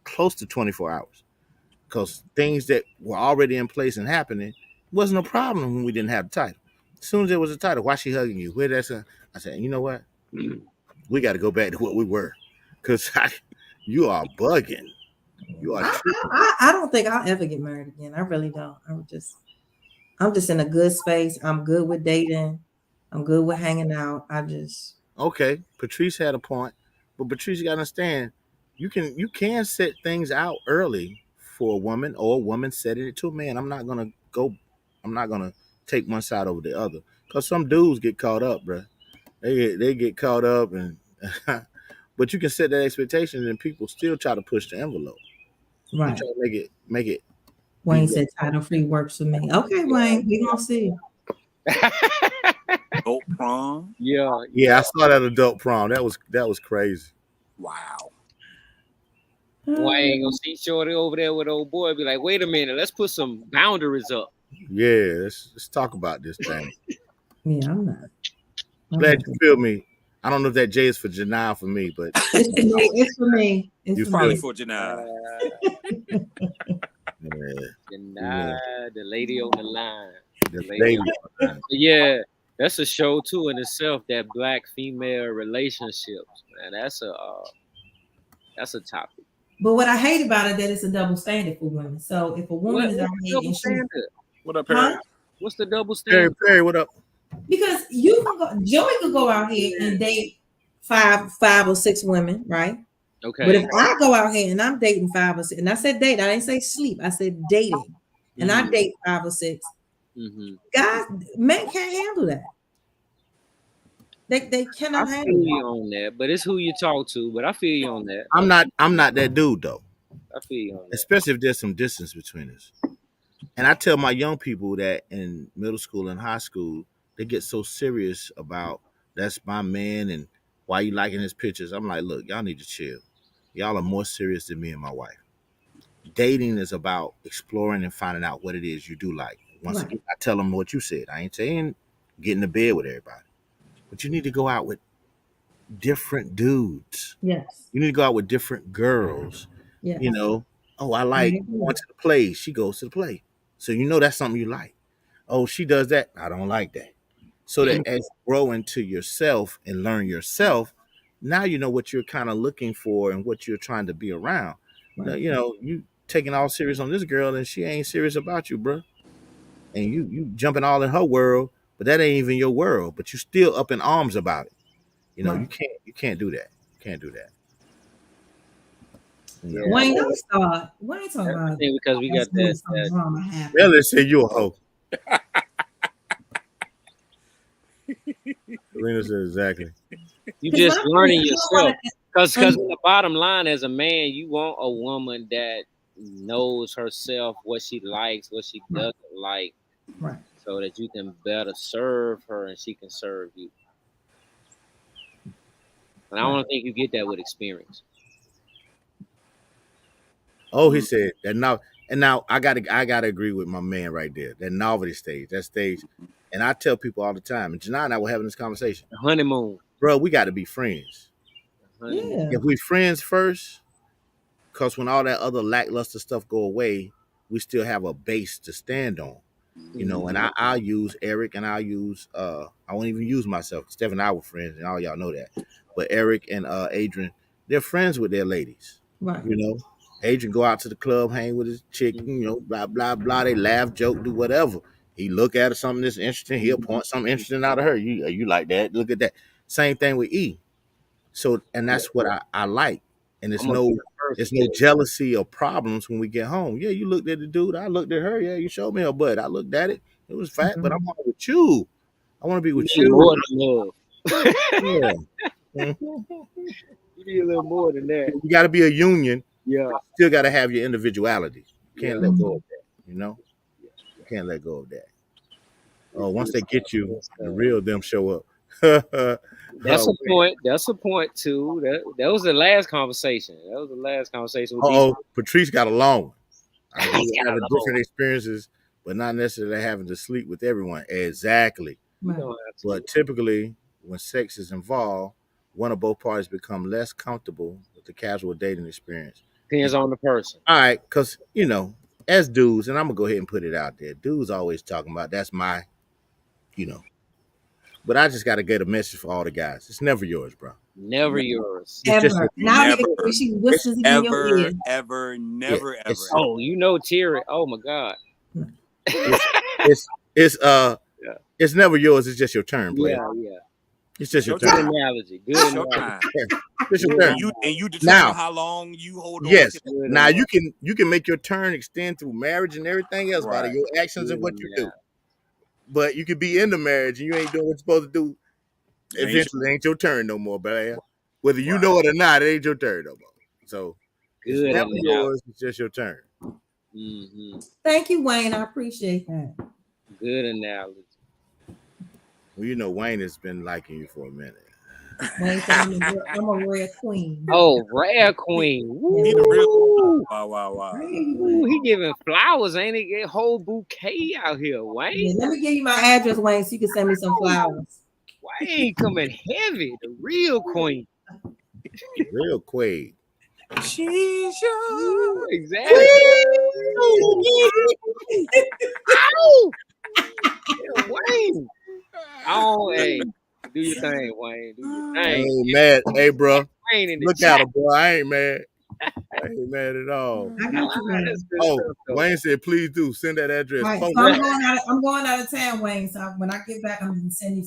close to 24 hours because things that were already in place and happening wasn't a problem when we didn't have the title. As soon as there was a title, why she hugging you? Where that's a, I said, you know what? We got to go back to what we were because you are bugging. You are. I don't think I'll ever get married again. I really don't. I'm just in a good space. I'm good with dating. I'm good with hanging out. Okay. Patrice had a point, but Patrice, you gotta understand, you can set things out early for a woman, or a woman setting it to a man. I'm not gonna take one side over the other because some dudes get caught up, bro. They get caught up, and but you can set that expectation, and people still try to push the envelope. Right. You try to make it. Wayne said title free works for me. Okay, Wayne, we gonna see. Adult prom. Yeah, I saw that adult prom. That was crazy. Wow. Wayne gonna see Shorty over there with old boy. Be like, wait a minute, let's put some boundaries up. Yeah, let's talk about this thing. Yeah, I'm not. Glad you feel me. I don't know if that J is for Janai or for me, but it's for me. It's probably for Janai. Janai, the lady on the line. The lady. Yeah, That's a show too in itself. That black female relationships, man. That's a topic. But what I hate about it that it's a double standard for women. So if a woman is out What's the here double and she, standard? What up, huh? Harry? What's the double Perry, standard? Perry, what up? Because you can go, Joey could go out here and date five or six women, right? Okay. But if I go out here and I'm dating 5 or 6, and I said date, I didn't say sleep, I said dating, and I date 5 or 6, guys, men can't handle that. They cannot I handle feel it. you on that, but it's who you talk to. But I feel you on that. I'm not that dude though. I feel you on that. Especially if there's some distance between us. And I tell my young people that in middle school and high school, they get so serious about that's my man and why you liking his pictures. I'm like, look, y'all need to chill. Y'all are more serious than me and my wife. Dating is about exploring and finding out what it is you do like. Once Right. again, I tell them what you said. I ain't saying get in the bed with everybody, but you need to go out with different dudes. Yes. You need to go out with different girls. Yes. You know, oh, I like going to the play. She goes to the play. So you know that's something you like. Oh, she does that. I don't like that. So that as you grow into yourself and learn yourself, now you know what you're kind of looking for and what you're trying to be around. Right. You know, you taking all serious on this girl and she ain't serious about you, bro. And you jumping all in her world, but that ain't even your world. But you still up in arms about it. You know, Right. you can't do that. You can't do that. You know? Yeah. Wayne, don't start. Wayne talking I about think because we got that. drama happening. Well, let's say you a hoe. Serena said exactly. You just learning you yourself. Because and- the bottom line, as a man, you want a woman that knows herself, what she likes, what she doesn't like, Right. so that you can better serve her and she can serve you. And I don't think you get that with experience. Oh, he said that now, and now I gotta agree with my man right there. That novelty stage, that stage, and I tell people all the time. And Janai and I were having this conversation. The honeymoon. Bro, we got to be friends. Yeah. If we friends first, because when all that other lackluster stuff go away, we still have a base to stand on. You know, and I'll use Eric and I'll use I won't even use myself. Steph and I were friends, and all y'all know that. But Eric and Adrian, they're friends with their ladies. Right. You know, Adrian go out to the club, hang with his chick, you know, blah blah blah. They laugh, joke, do whatever. He look at her, something that's interesting. He'll point something interesting out of her. You like that? Look at that. Same thing with E. So, and that's what I like. And it's no jealousy or problems when we get home. Yeah, you looked at the dude. I looked at her. Yeah, you showed me her butt. I looked at it. It was fat, but I want to be with you. I want to be with you. More than love. Yeah. You need a little more than that. You got to be a union. Yeah. Still got to have your individuality. You can't let go of that. You know, you can't let go of that. Oh, once they get you, the real them show up. That's a point. That's a point too. That was the last conversation. That was the last conversation. Oh, Patrice got a long one. Having different experiences, but not necessarily having to sleep with everyone. Exactly. Right. But typically, when sex is involved, one or both parties become less comfortable with the casual dating experience. Depends on the person. All right, because, you know, as dudes, and I'm going to go ahead and put it out there, dudes always talking about that's my, you know. But I just got to get a message for all the guys. It's never yours, bro. Never yours. Ever. Now she whispers in your ear. Ever, never, ever. Oh, you know Terry. Oh my God. It's never yours. It's just your turn, player. Yeah. It's just your Good turn. analogy. Good analogy. It's your turn. And you determine how long you hold on. Yes. Now you can make your turn extend through marriage and everything else by your actions and what you do. But you could be in the marriage and you ain't doing what you're supposed to do. Eventually, it ain't your turn no more, but whether you know it or not, it ain't your turn no more. So it's never yours. It's just your turn. Mm-hmm. Thank you, Wayne. I appreciate that. Good analogy. Well, you know, Wayne has been liking you for a minute. Wayne said I'm a rare queen. Oh, rare queen. He the real. Wow. Ooh, he giving flowers, ain't he? Get a whole bouquet out here, Wayne. Yeah, let me give you my address, Wayne, so you can send me some flowers. Wayne coming heavy, the real queen. Real Quaid. She's yours. Exactly. Ow! Yeah, Wayne. I your thing, Wayne. Do your I thing. ain't mad. Hey, bro. Wayne in the Look chat. at him, bro. I ain't mad. I ain't mad at all. I got you, man. That's good Oh, stuff, though. Wayne said, please do send that address. All right, Phone so number. I'm going out of town, Wayne. So when I get back, I'm gonna send you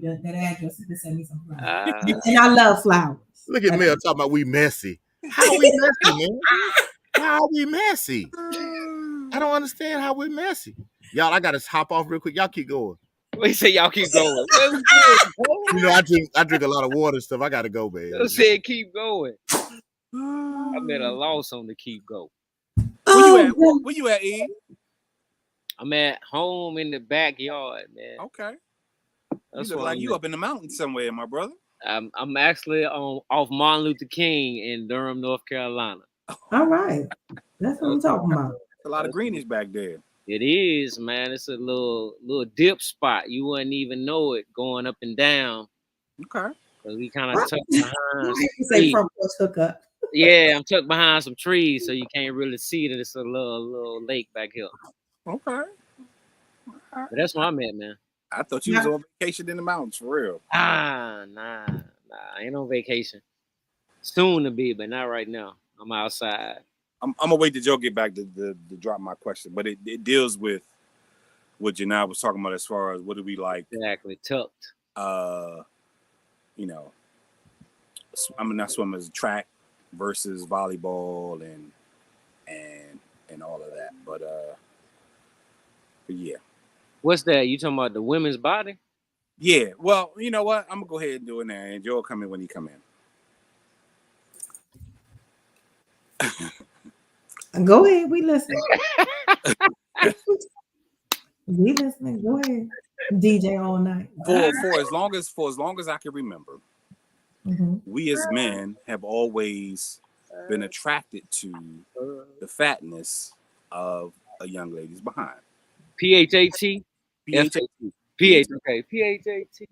that address. You can send me some flowers. And I love flowers. Look at Mel talking about we messy. How we messy, man? How are we messy? I don't understand how we're messy. Y'all, I gotta hop off real quick. Y'all keep going. We say y'all keep going. Let's do it, bro. You know, I drink a lot of water and stuff. I gotta go, baby. I said keep going. I'm at a loss on the keep go. Where you at, E? I'm at home in the backyard, man. Okay. That's You look what like I'm you at. up in the mountains somewhere, my brother. I'm actually off Martin Luther King in Durham, North Carolina. All right, that's what I'm talking about. A lot of greenish back there. It is, man. It's a little dip spot. You wouldn't even know it going up and down. Okay. Cause we kind of tucked behind some You say trees. front porch hookup. Yeah, I'm tucked behind some trees, so you can't really see that it's a little lake back here. Okay. But that's where I'm at, man. I thought you was on vacation in the mountains for real. Nah. I ain't on vacation. Soon to be, but not right now. I'm outside. I'm gonna wait till Joe get back to drop my question, but it deals with what Janai was talking about as far as what do we like. Exactly, tucked. You know, I'm not swimming as track versus volleyball and all of that, but yeah. What's that? You talking about the women's body? Yeah. Well, you know what? I'm gonna go ahead and do it now, and Joe will come in when he come in. Go ahead, we listening. We listening. Go ahead, DJ all night. For as long as I can remember, Mm-hmm. we as men have always been attracted to the fatness of a young lady's behind. PHAT? PHAT. Okay, PHAT.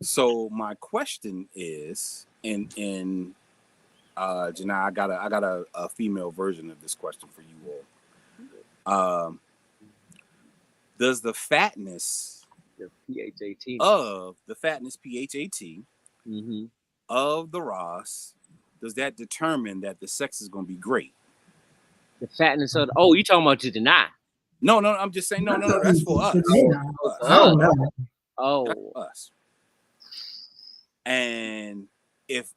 So my question is, and Janai, I got a female version of this question for you all. Does the fatness The PHAT. of the fatness PHAT Mm-hmm. of the Ross, does that determine that the sex is going to be great? The fatness of you talking about to deny? No, I'm just saying, no, that's for us. Oh. That's for us. And if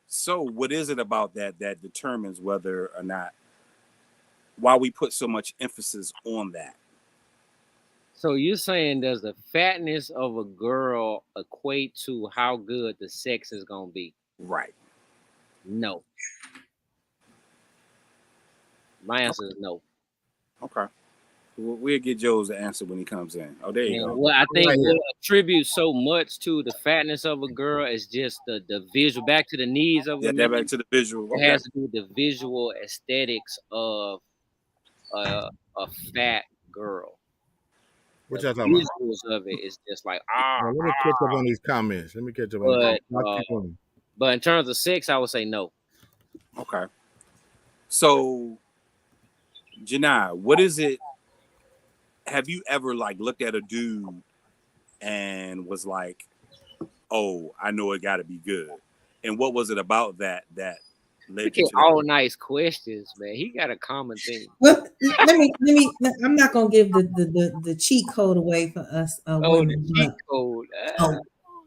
so, what is it about that determines whether or not, why we put so much emphasis on that? So you're saying does the fatness of a girl equate to how good the sex is gonna be? Right. No. My answer is no. Okay. We'll get Joe's answer when he comes in. Oh, there you go. Well, I think what attributes so much to the fatness of a girl is just the visual. Back to the needs of a man. Back to the visual. It has to do with the visual aesthetics of a fat girl. What y'all talking about? Visuals of it is just like Let me catch up on these comments. Let me catch up on these. But in terms of sex, I would say no. Okay. So, Janai, what is it? Have you ever looked at a dude and was like, "Oh, I know it got to be good"? And what was it about that led you to all nice questions, man? He got a common thing. Well, let me. I'm not gonna give the cheat code away for us. Women, the cheat code.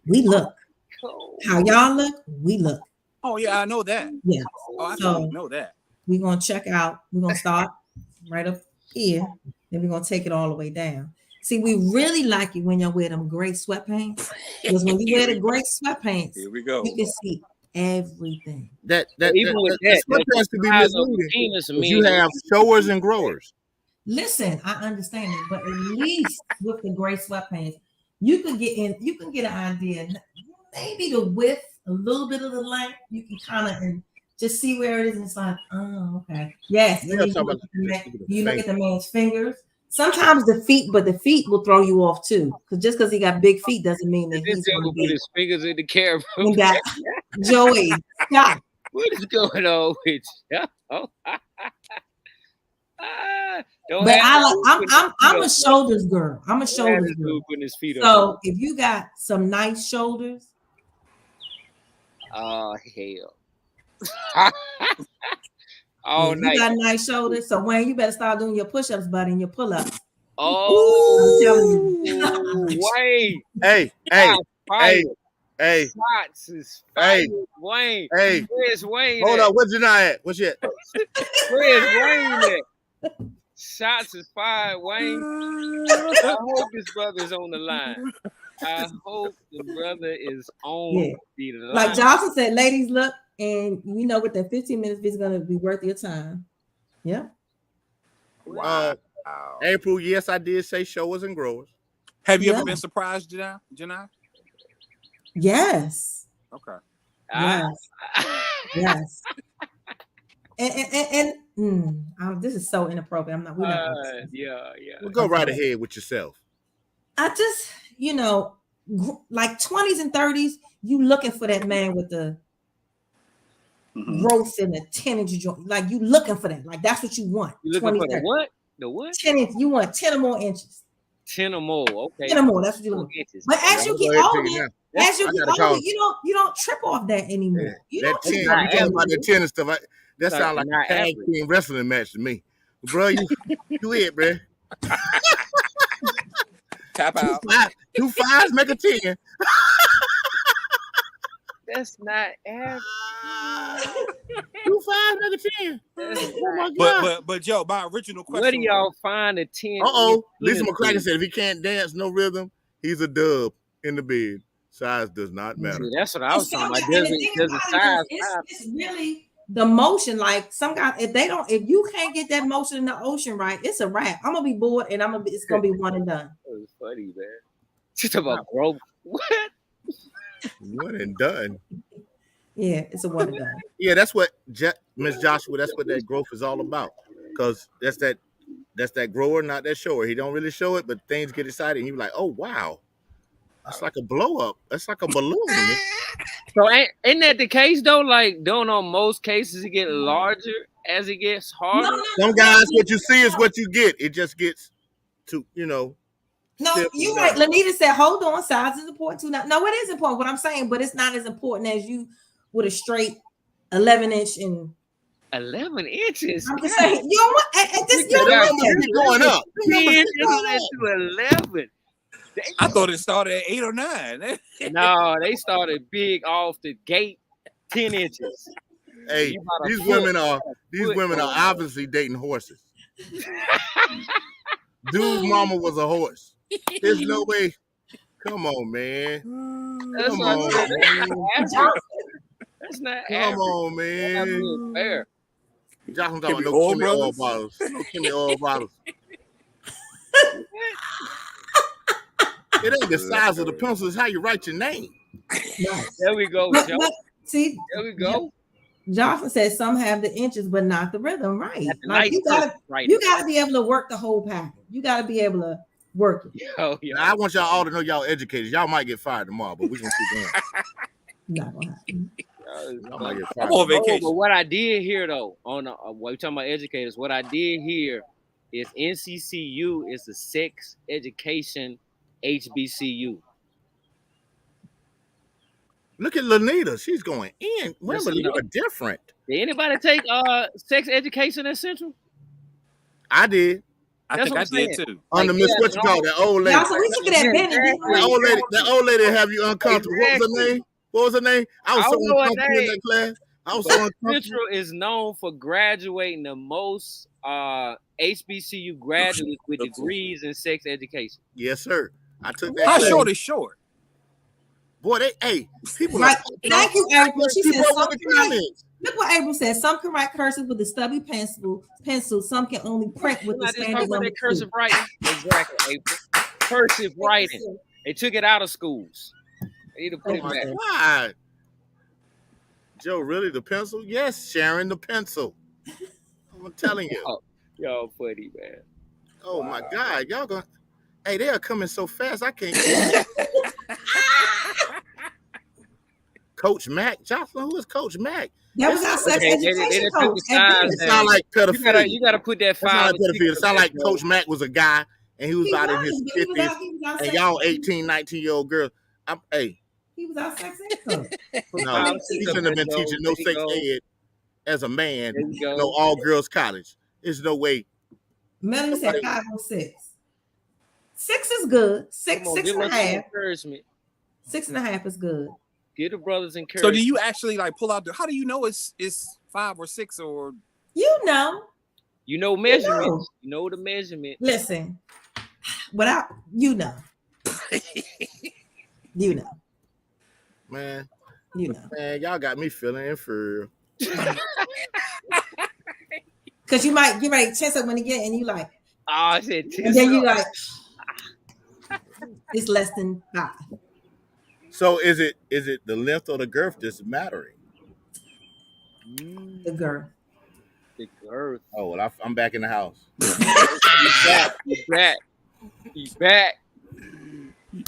We look. How y'all look? We look. Oh yeah, I know that. Yeah. Oh, I totally know that. We're gonna check out. We're gonna start right up here. Then we're gonna take it all the way down. See, we really like it when y'all wear them gray sweatpants. Because when you wear the gray sweatpants, here we go. You can see everything. Sweatpants can be misleading. You have showers and growers. Listen, I understand it, but at least with the gray sweatpants, you can get an idea. Maybe the width, a little bit of the length, you can kind of just see where it is. And it's like, oh, okay. Yes. You look at the man's fingers. Sometimes the feet will throw you off too. Because he got big feet doesn't mean that he's going to put his fingers in the camera. Joey, stop. What is going on with you? Don't But have I'm a shoulders girl. I'm a shoulders girl. putting his feet up. So if you got some nice shoulders, oh hell. you got nice shoulders. So when you better start doing your push-ups, buddy, and your pull-ups. Oh, I'm telling you. Wayne. Hey. Shots is fired. Wayne. Hey. Where's Wayne? Hold on. Where's Janai at? What's it? Where's Wayne at? Shots is fired, Wayne. I hope his brother's on the line. I hope the brother is on the line. Like Johnson said, ladies, look, and you know, with that 15 minutes, it's going to be worth your time. Yeah. Wow. April, yes, I did say showers and growers. Have you ever been surprised, Janai? Yes. Okay. Yes. And this is so inappropriate. We're not Well, go right ahead with yourself. I just, like 20s and 30s, you looking for that man with the growth in the 10-inch joint. Like you looking for that. Like that's what you want. You looking for the what? The what? 10 inch. You want 10 or more inches. 10 or more. Okay. 10 or more. That's what you want. But as you get older, you don't trip off that anymore. Yeah. You that 10, you talking about the 10 and stuff. That sounds like a tag team wrestling match to me. Bro, you it, bro. Tap out. 2 5s make a 10. That's not average. 2 5 make a 10. Oh my God. But Joe, my original question. Where do y'all find a 10? Lisa McCracken said if he can't dance no rhythm, he's a dub in the bed. Size does not matter. See, that's what I was talking about. Doesn't size matter? It's really the motion. Like some guys, if you can't get that motion in the ocean right, it's a wrap. I'm gonna be bored, and it's gonna be one and done. That was funny, man. Just about growth. What? One and done. Yeah, it's a one and done. Yeah, that's what Miss Joshua. That's what that growth is all about. Because that's that grower, not that shower. He don't really show it, but things get excited, and you're like, oh wow. That's like a blow up. That's like a balloon. So ain't that the case though? Like, don't on most cases it get larger as it gets harder? No. Some guys, what you see is what you get. It just gets to, No, you're right. Lanita said, hold on, size is important too. No, it is important, what I'm saying, but it's not as important as you with a straight 11-inch and 11 inches. I'm just saying, you know what? At this keep going up. 10 to 11. I thought it started at 8 or 9. No, they started big off the gate, 10 inches. Hey, these women are obviously dating horses. Dude's mama was a horse. There's no way. Come on, man. That's not Come on, man. Fair. Johnson talking about no Kimmy oil bottles. No Kimmy oil bottles. It ain't the size of the pencil, it's how you write your name. There we go, Joe. See, there we go. Johnson says some have the inches, but not the rhythm, right? Like you gotta be able to work the whole pattern. You gotta be able to work it. Yo. Now, I want y'all all to know y'all educated. Y'all might get fired tomorrow, but we're gonna keep going. Not gonna happen. Y'all might get fired. I'm on vacation. But what I did hear though, on what you talking about educators, what I did hear is NCCU is the sex education HBCU. Look at Lanita. She's going in. Remember, you're different. Did anybody take sex education at Central? I did. I think I did too. Under Miss what you call that old lady. Y'all, so we took it at Benny. That old lady have you uncomfortable. Exactly. What was her name? I was so uncomfortable in that class. I was so uncomfortable. Central is known for graduating the most HBCU graduates with degrees in sex education. Yes, sir. I took that. How short is short? Boy, people like. Thank you, April. She said look what April said. Some can write cursive with a stubby pencil. Some can only print with the standard number cursive writing. Exactly, April. Cursive writing. They took it out of schools. They need to put it back. God. Joe, really the pencil? Yes, Sharon, the pencil. I'm telling you. Y'all funny, man. Oh my God, y'all gonna. Hey, they are coming so fast, I can't. Coach Mac Johnson, who is Coach Mac? That was our sex Okay, education they took coach. the size It down. sound like pedophilia. You gotta put that It sound five. like pedophilia. It sound like Coach Mack was a guy and he was He out in his was, but he was 50s, our, he was our and sex, y'all 18, 19-year-old girls. he was our sex ed coach. No, he shouldn't have been teaching no sex ed as a man. No all girls college. There's no way. Melanie said 5 or 6. 6 is good. Six and a half. Encouragement. 6.5 is good. Give the brothers encouragement. So do you actually like pull out how do you know it's 5 or 6 or? You know. You know measurements. You know the measurement. Listen, without you know. You know. Man, man, y'all got me feeling inferior. Because you might get ready to chest up when you get and you like, I said, and then you like, it's less than 5. So is it the length or the girth that's mattering? The girth. The girth. Oh well, I'm back in the house. He's back. He's back.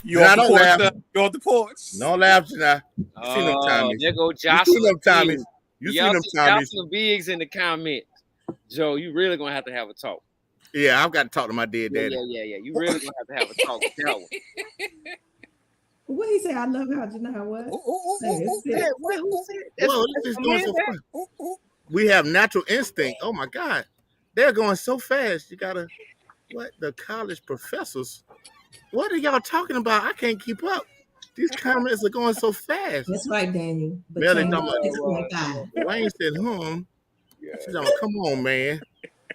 You on the porch? You on the porch? Don't laugh, now. You see them Tommies. There go You see them Tommies. You see them Tommies. Y'all Biggs in the comments. Joe, you really gonna have to have a talk. Yeah, I've got to talk to my dead daddy. Yeah. You really gonna have to have a talk with that one. What he say? I love how Janai was. Whoa, this is going so fast. We have natural instinct. Oh my God, they're going so fast. You gotta the college professors? What are y'all talking about? I can't keep up. These comments are going so fast. That's right, Daniel. But Wayne said, She's like, come on, man.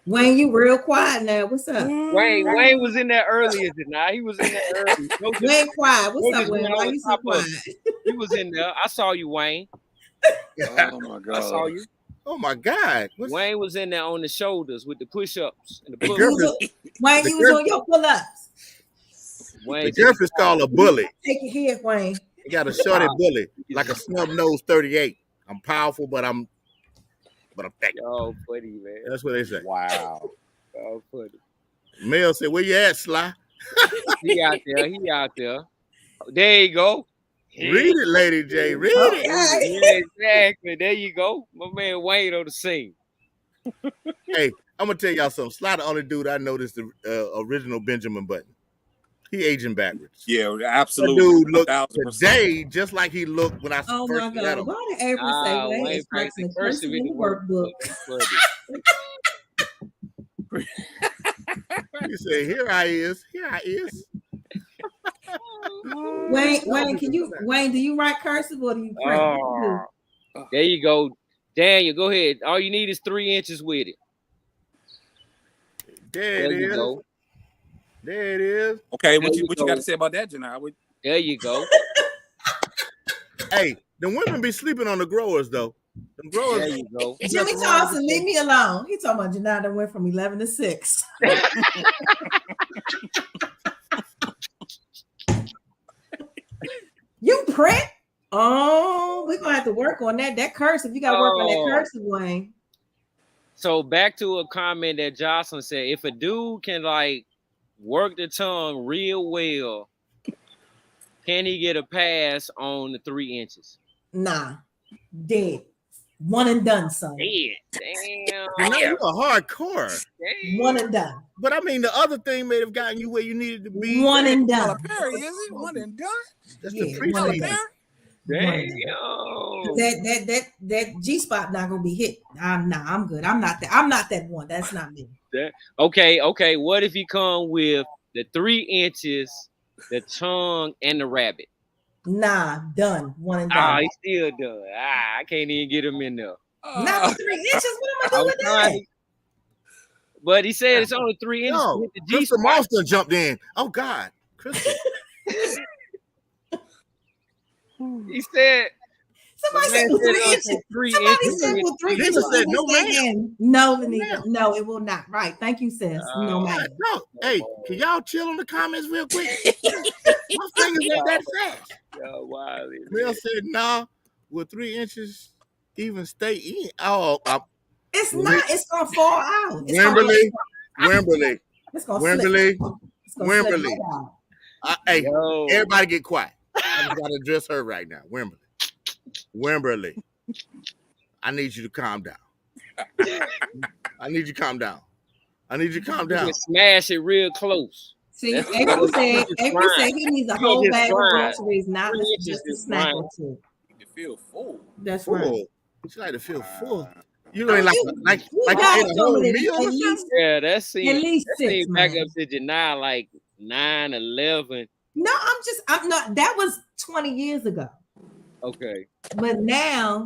Wayne, you real quiet now. What's up? Wayne was in there earlier tonight. He was in there early. Wayne quiet. What's up, Wayne? Why you so quiet? He was in there. I saw you, Wayne. Oh my God. I saw you. Oh my God. Wayne was in there on the shoulders with the push-ups and the pull-ups. Wayne, you was on your pull-ups. The girth is called a bully. Take it here, Wayne. You got a shorty bully, like a snub-nosed 38. I'm powerful, but I'm fat. Oh, funny, man. That's what they say. Wow. Oh, funny. Mel said, where you at, Sly? He out there. There you go. Read it, Lady J. Read it. Yeah, exactly. There you go. My man Wayne on the scene. Hey, I'm going to tell y'all something. Sly the only dude I noticed the original Benjamin Button. He aging backwards. Yeah, absolutely. That dude looked today just like he looked when I first met him. Why did everyone say Wayne is practicing cursive in the workbook? He said, here I is. Wayne, do you write cursive or do you print? There you go. Daniel, go ahead. All you need is 3 inches with it. There it is. There it is. Okay, what you got to say about that, Janai? There you go. Hey, the women be sleeping on the growers, though. The growers. There you go. Jimmy Thompson, leave me alone. He talking about Janai that went from 11 to 6. You print? Oh, we're gonna have to work on that. That cursive, you gotta work on that cursive, Wayne. So back to a comment that Jocelyn said: if a dude can like work the tongue real well, can he get a pass on the 3 inches? Nah, dead. One and done, son. Dead. Damn. You're a hardcore. Damn. One and done. But I mean, the other thing may have gotten you where you needed to be. One and done. Perry, is it? One and done? That's Yeah, the pre-season. Damn. That G spot not gonna be hit. I'm good. I'm not that one. That's not me. Okay. What if he come with the 3 inches, the tongue, and the rabbit? Nah, done. One and done. He's still done. I can't even get him in there. Not the 3 inches. What am I doing with that? But he said it's only 3 inches. No, with the Crystal Monster jumped in. Oh God, Crystal. He said. Somebody said 3 inches. 3 Somebody inches. said with 3 inches. Said, no, ma'am. No, Lenita. No, it will not. Right. Thank you, sis. No, ma'am. No. Hey, can y'all chill in the comments real quick? My fingers ain't that fast. Mel said, "Nah, with 3 inches, even stay in." It's not. It's gonna fall out. Wimberley. It's gonna Wimberley. slip. It's gonna Wimberley. slip out. Hey, everybody get quiet. I just gotta address her right now. Wimberley. I need you to calm down. I need you to calm down. I need you to calm You down. can smash it real close. See, That's April just said fine. he needs a You whole just bag of fine. groceries, not 3 inches just a is snack fine. or two. You feel full. That's right. Full. She like to feel full. You I ain't mean, like you you gotta ate a do whole it meal at or least something? Yeah, that at seems least 6, back man. up to Janai like 9, 11. No, I'm not. That was 20 years ago. Okay. But now,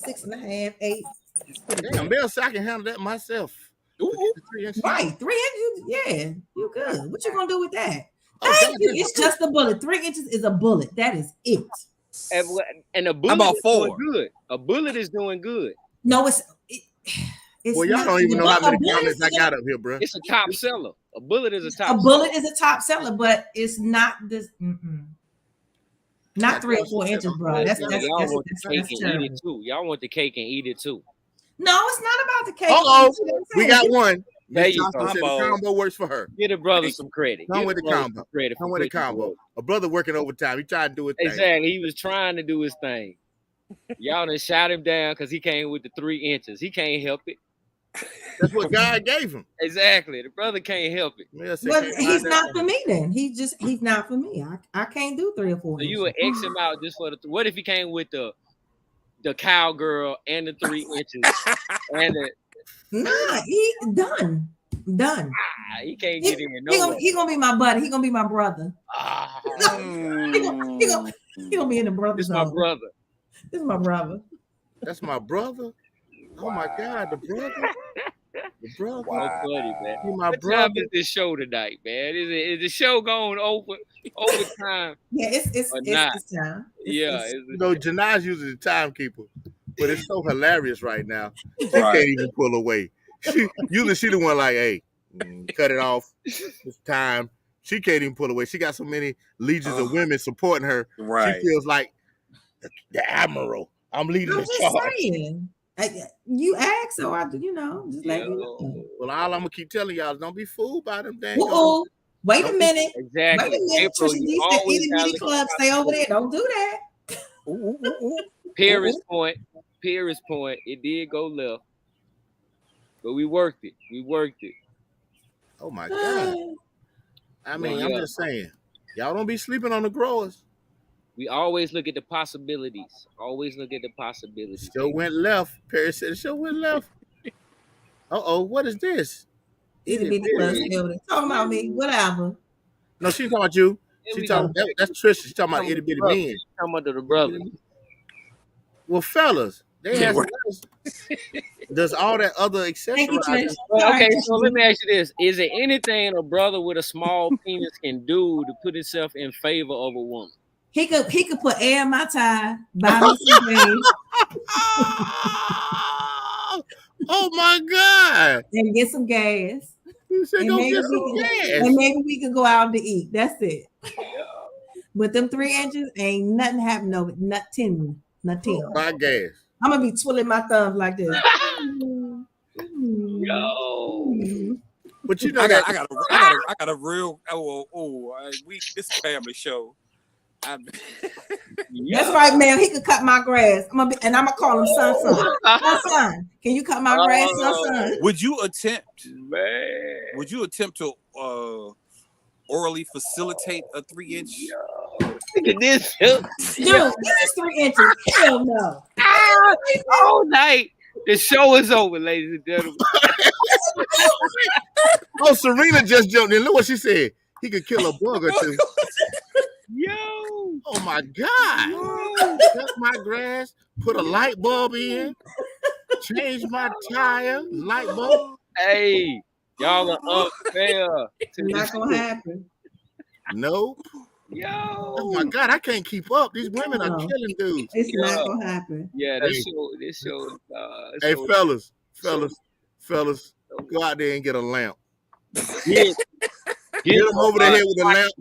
6.5, 8. It's pretty Damn, good. Bill said I can handle that myself. Ooh. 3 inches. Right, 3 inches. Yeah, you good. What you gonna do with that? Oh, Thank God, you. that's It's good. just a bullet. 3 inches is a bullet. That is it. And a bullet about is doing 4? good. A bullet is doing good. No, it's Well, y'all not. don't even know how A many bullet comments I is- got up here, bro. It's a top seller. A bullet is a A top bullet is a top seller, but it's not this. Not 3 or 4 inches, bro. seller. That's Y'all want the cake and eat terrible. it too. Y'all want the cake and eat it too. No, it's not about the cake. Uh-oh, we got one. There Miss you Johnson go. said the combo works for her. Give the brother some credit. Come Give with the brother combo. some credit Come for with the putting in combo. work. A brother working overtime. He tried to do his thing. Exactly. He was trying to do his thing. Y'all done shot him down because he came with the 3 inches. He can't help it. That's what God gave him. Exactly. The brother can't help it. Mel said, But "Can't he's find not that for me then. He's not for me. I can't do 3 or 4 So inches. you would X him out just for the. What if he came with the cowgirl and the 3 inches and the, Nah, he done. he can't get in nowhere. He gonna be my buddy. He gonna be my brother. Ah, He gonna be in the brother this my zone. brother. This is my brother. That's my brother. Oh my God, the brother. The brother. So funny, man. He my What brother. time is this show tonight, man? Is the show going overtime? Yeah, it's Or not? time. Yeah. You know, Janai's usually the timekeeper, but it's so hilarious right now. She Right. can't even pull away. Usually she the one like, hey, cut it off. It's time. She can't even pull away. She got so many legions of women supporting her. Right. She feels like the admiral. I'm leading I'm the just charge. saying. You ask, so I, just let you know. Well, all I'm gonna keep telling y'all is don't be fooled by them dang. Whoa, wait a minute. Exactly. Wait a minute. April, Trisha you D said always itty gotta bitty look club. at Stay over there. Don't do that. Paris point. It did go left, but we worked it. Oh my God. I mean, Yeah. I'm just saying, y'all don't be sleeping on the growers. We always look at the possibilities. Show went left. Perry said the show went left. What is this? Itty bitty club. Stay over there. Talking about me. Whatever. No, she's talking about you. Here She we talking. go. That's Trisha. She's talking about Talking itty bitty about men. Talking about the brother. Well, fellas, they have does all that other Thank you, accessorizing. Trish. Well, okay, Sorry, so let me ask you this: is there anything a brother with a small penis can do to put himself in favor of a woman? He could put air in my tire, buy me some gas, Oh my God! and get some gas. You said And go maybe, get some gas. and maybe we could go out to eat. That's it. With them 3 inches, ain't nothing happening over nothing. Buy gas. I'm gonna be twiddling my thumbs like this. Yo, But you know I that got a real this family show. That's right, man. He could cut my grass. I'm gonna call him son. Son, can you cut my grass, son? Would you attempt man. to orally facilitate a 3-inch? Look at this. Dude, this is 3 inches. Hell no. All night. The show is over, ladies and gentlemen. Oh, Serena just jumped in. Look what she said. He could kill a bug or two. Yo. Oh my God. Cut my grass, put a light bulb in, change my tire, light bulb. Hey, y'all are unfair. Not gonna happen. Nope. Yo. Oh my God, I can't keep up. These women are killing dudes. It's not gonna happen. Yeah, this show. Hey, fellas, go out there and get a lamp. Get them over the head with a lamp.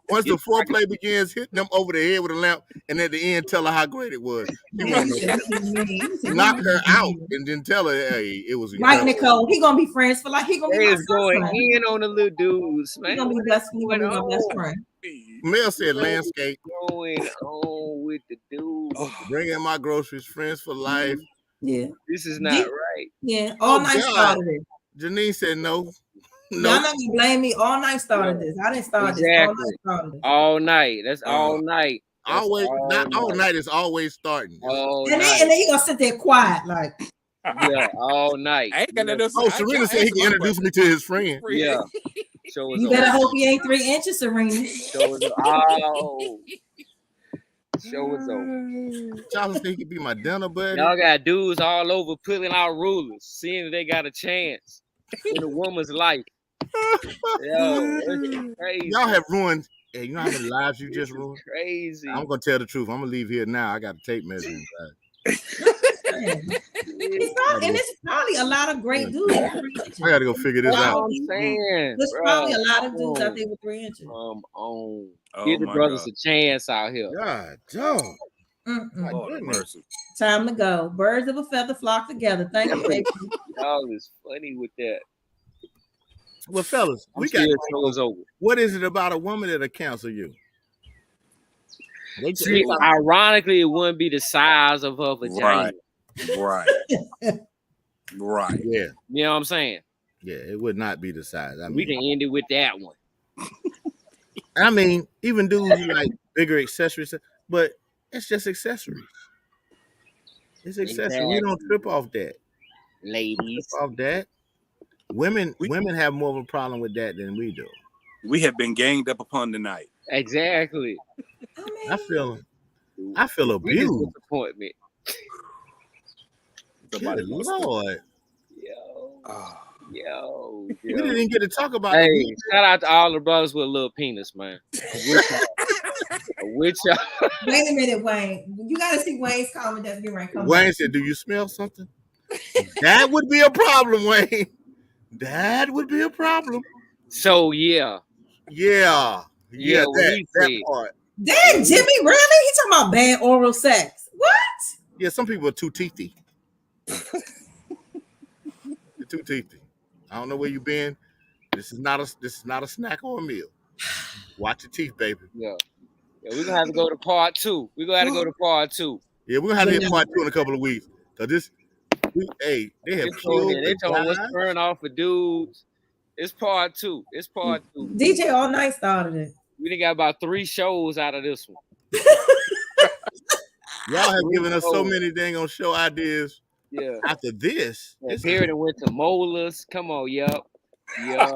Once the Get- foreplay begins, hit them over the head with a lamp, and at the end, tell her how great it was. Knock her out, and then tell her, hey, it was Right, Nicole. He gonna be friends for life. He gonna be my It's going friend. in on the little dudes, man. He gonna be best. He gonna be my best friend. Mel said landscape. Going on with the dudes. Bring in my groceries, friends for life. Yeah. This is not right. Yeah. All night God. started it. Janine said no. Y'all not gonna blame me. All night started this. I didn't start this. All night started this. All night. That's all night. That's Always, not all night is always starting. All and night. then you gonna sit there quiet like. Yeah, all night. I ain't got no. Oh, Serena said he can introduce me to his friend. Yeah. You better hope he ain't 3 inches, Serena. Show us oh. Show us over. Charles said he could be my dinner buddy. Y'all got dudes all over pulling out rulers, seeing if they got a chance in a woman's life. Yo, it's crazy. Y'all have ruined. Hey, you know how many lives you just ruined? Crazy. I'm gonna tell the truth. I'm gonna leave here now. I got a tape measure inside. It's probably a lot of great dudes. I gotta go figure this out. I'm saying, there's probably a lot of dudes out there with 3 inches. Give the brothers a chance out here. God, dog. Time to go. Birds of a feather flock together. Thank you, baby. Y'all is funny with that. Well, fellas, we got over. What is it about a woman that'll counsel you? See, ironically, it wouldn't be the size of her vagina. Right. Yeah. You know what I'm saying? Yeah, it would not be the size. I mean, we can end it with that one. I mean, even dudes who like bigger accessories, but it's just accessories. It's accessories. Exactly. We don't trip off that. Ladies. Trip off that. Women have more of a problem with that than we do. We have been ganged up upon tonight. Exactly. I feel abused. Disappointment. Good Lord. Yo. We didn't even get to talk about it. Shout out to all the brothers with a little penis, man. Which Wait a minute, Wayne. You gotta see Wayne's comment that's getting right. Wayne said, "Do you smell something?" That would be a problem, Wayne. That would be a problem. So yeah. That part. Damn, Jimmy, really? He talking about bad oral sex. What? Yeah, some people are too teethy. They're too teethy. I don't know where you've been. This is not a snack or a meal. Watch your teeth, baby. Yeah, we're gonna have to go to part 2. We're gonna have to go to part 2. Yeah, we're gonna have to hit part 2 in a couple of weeks. Cause they have killed. They told me what's turned off for dudes. It's part 2. It's part 2. DJ All Night started it. We done got about 3 shows out of this one. Y'all have given us so many dang on show ideas. Yeah. After this, Period and went to molars. Come on, yup. Yeah,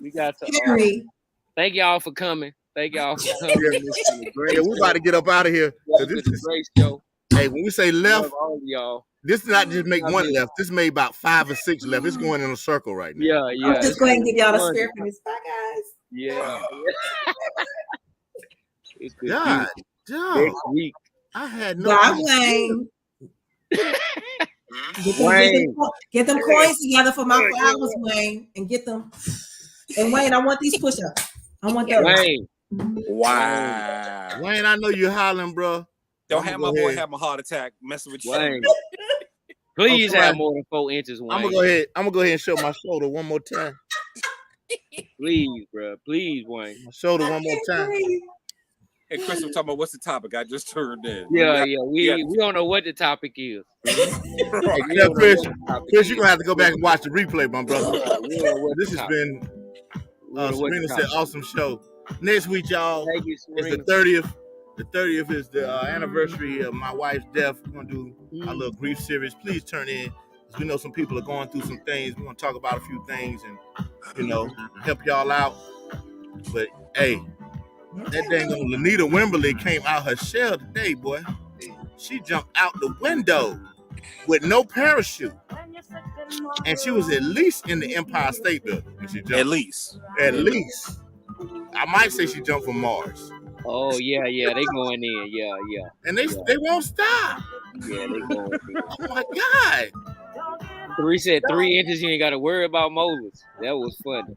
we got to. Thank y'all for coming. Yeah, we about to get up out of here. This is a great show. Hey, when we say left, all of y'all. This is not just make one left. This made about 5 or 6 left. It's going in a circle right now. Yeah. I'm just going to give y'all the spirit for this. Bye, guys. Yeah. God, next week. I had no. Wayne. Get them coins together for my flowers, Wayne, and get them. And Wayne, I want these push-ups. I want those. Wayne. Wow. Wayne, I know you're hollering, bro. Don't have my boy have a heart attack messing with you. Wayne. Please have more than 4 inches, Wayne. I'm gonna go ahead and show my shoulder one more time. Please, bro. Please, Wayne. My shoulder one more time. Hey, Chris, I'm talking about what's the topic? I just turned in. Yeah. We don't know what the topic is. Yeah, Chris, you're gonna have to go back and watch the replay, my brother. This has been Serena said awesome show. Next week, y'all, is the 30th. The 30th is the anniversary of my wife's death. We're gonna do our little grief series. Please turn in, because we know some people are going through some things. We're gonna talk about a few things and help y'all out. But hey, that dang old Lanita Wimberly came out her shell today, boy. She jumped out the window with no parachute, and she was at least in the Empire State Building when she jumped. At least. I might say she jumped from Mars. Oh yeah, they going in, yeah. And they won't stop. Yeah, they going in. Oh my God. 3 said 3 inches, you ain't got to worry about molars. That was funny.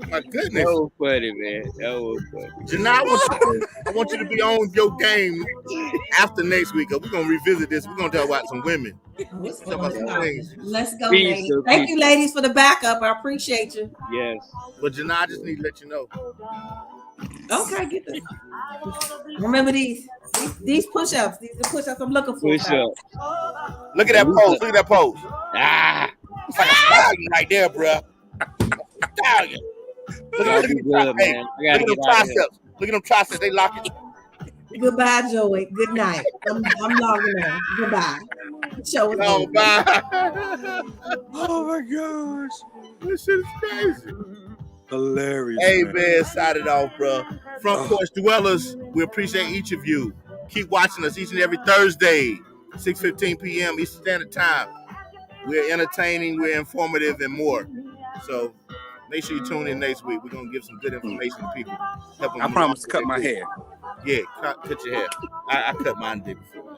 My goodness. That was funny, man. That was funny. Janai, I want you to be on your game after next week, because we're going to revisit this. We're going to talk about some women. Let's go, ladies. So Thank you, ladies, for the backup. I appreciate you. Yes. But Janai, I just need to let you know, Okay, get the. Remember these push-ups. These are the push-ups I'm looking for. Push up. Look at that pose. Look at that pose. Ah, It's like a stallion right there, bro. Stallion. Look y'all at be them good, hey, man. I look gotta at them get out of here. triceps. Look at them triceps. They lock it. Goodbye, Joey. Good night. I'm logging on. Goodbye. Show is Oh, over. bye. Oh my gosh. This shit is crazy. Hilarious. Hey, man, sign it off, bro. Front Oh. Porch Dwellers, we appreciate each of you. Keep watching us each and every Thursday, 6:15 p.m. Eastern Standard Time. We're entertaining, we're informative, and more. So make sure you tune in next week. We're going to give some good information to people. Help them I promise to cut my hair. Yeah, cut your hair. I cut mine did before.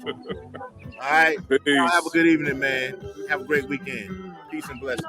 All right. Y'all have a good evening, man. Have a great weekend. Peace and blessings.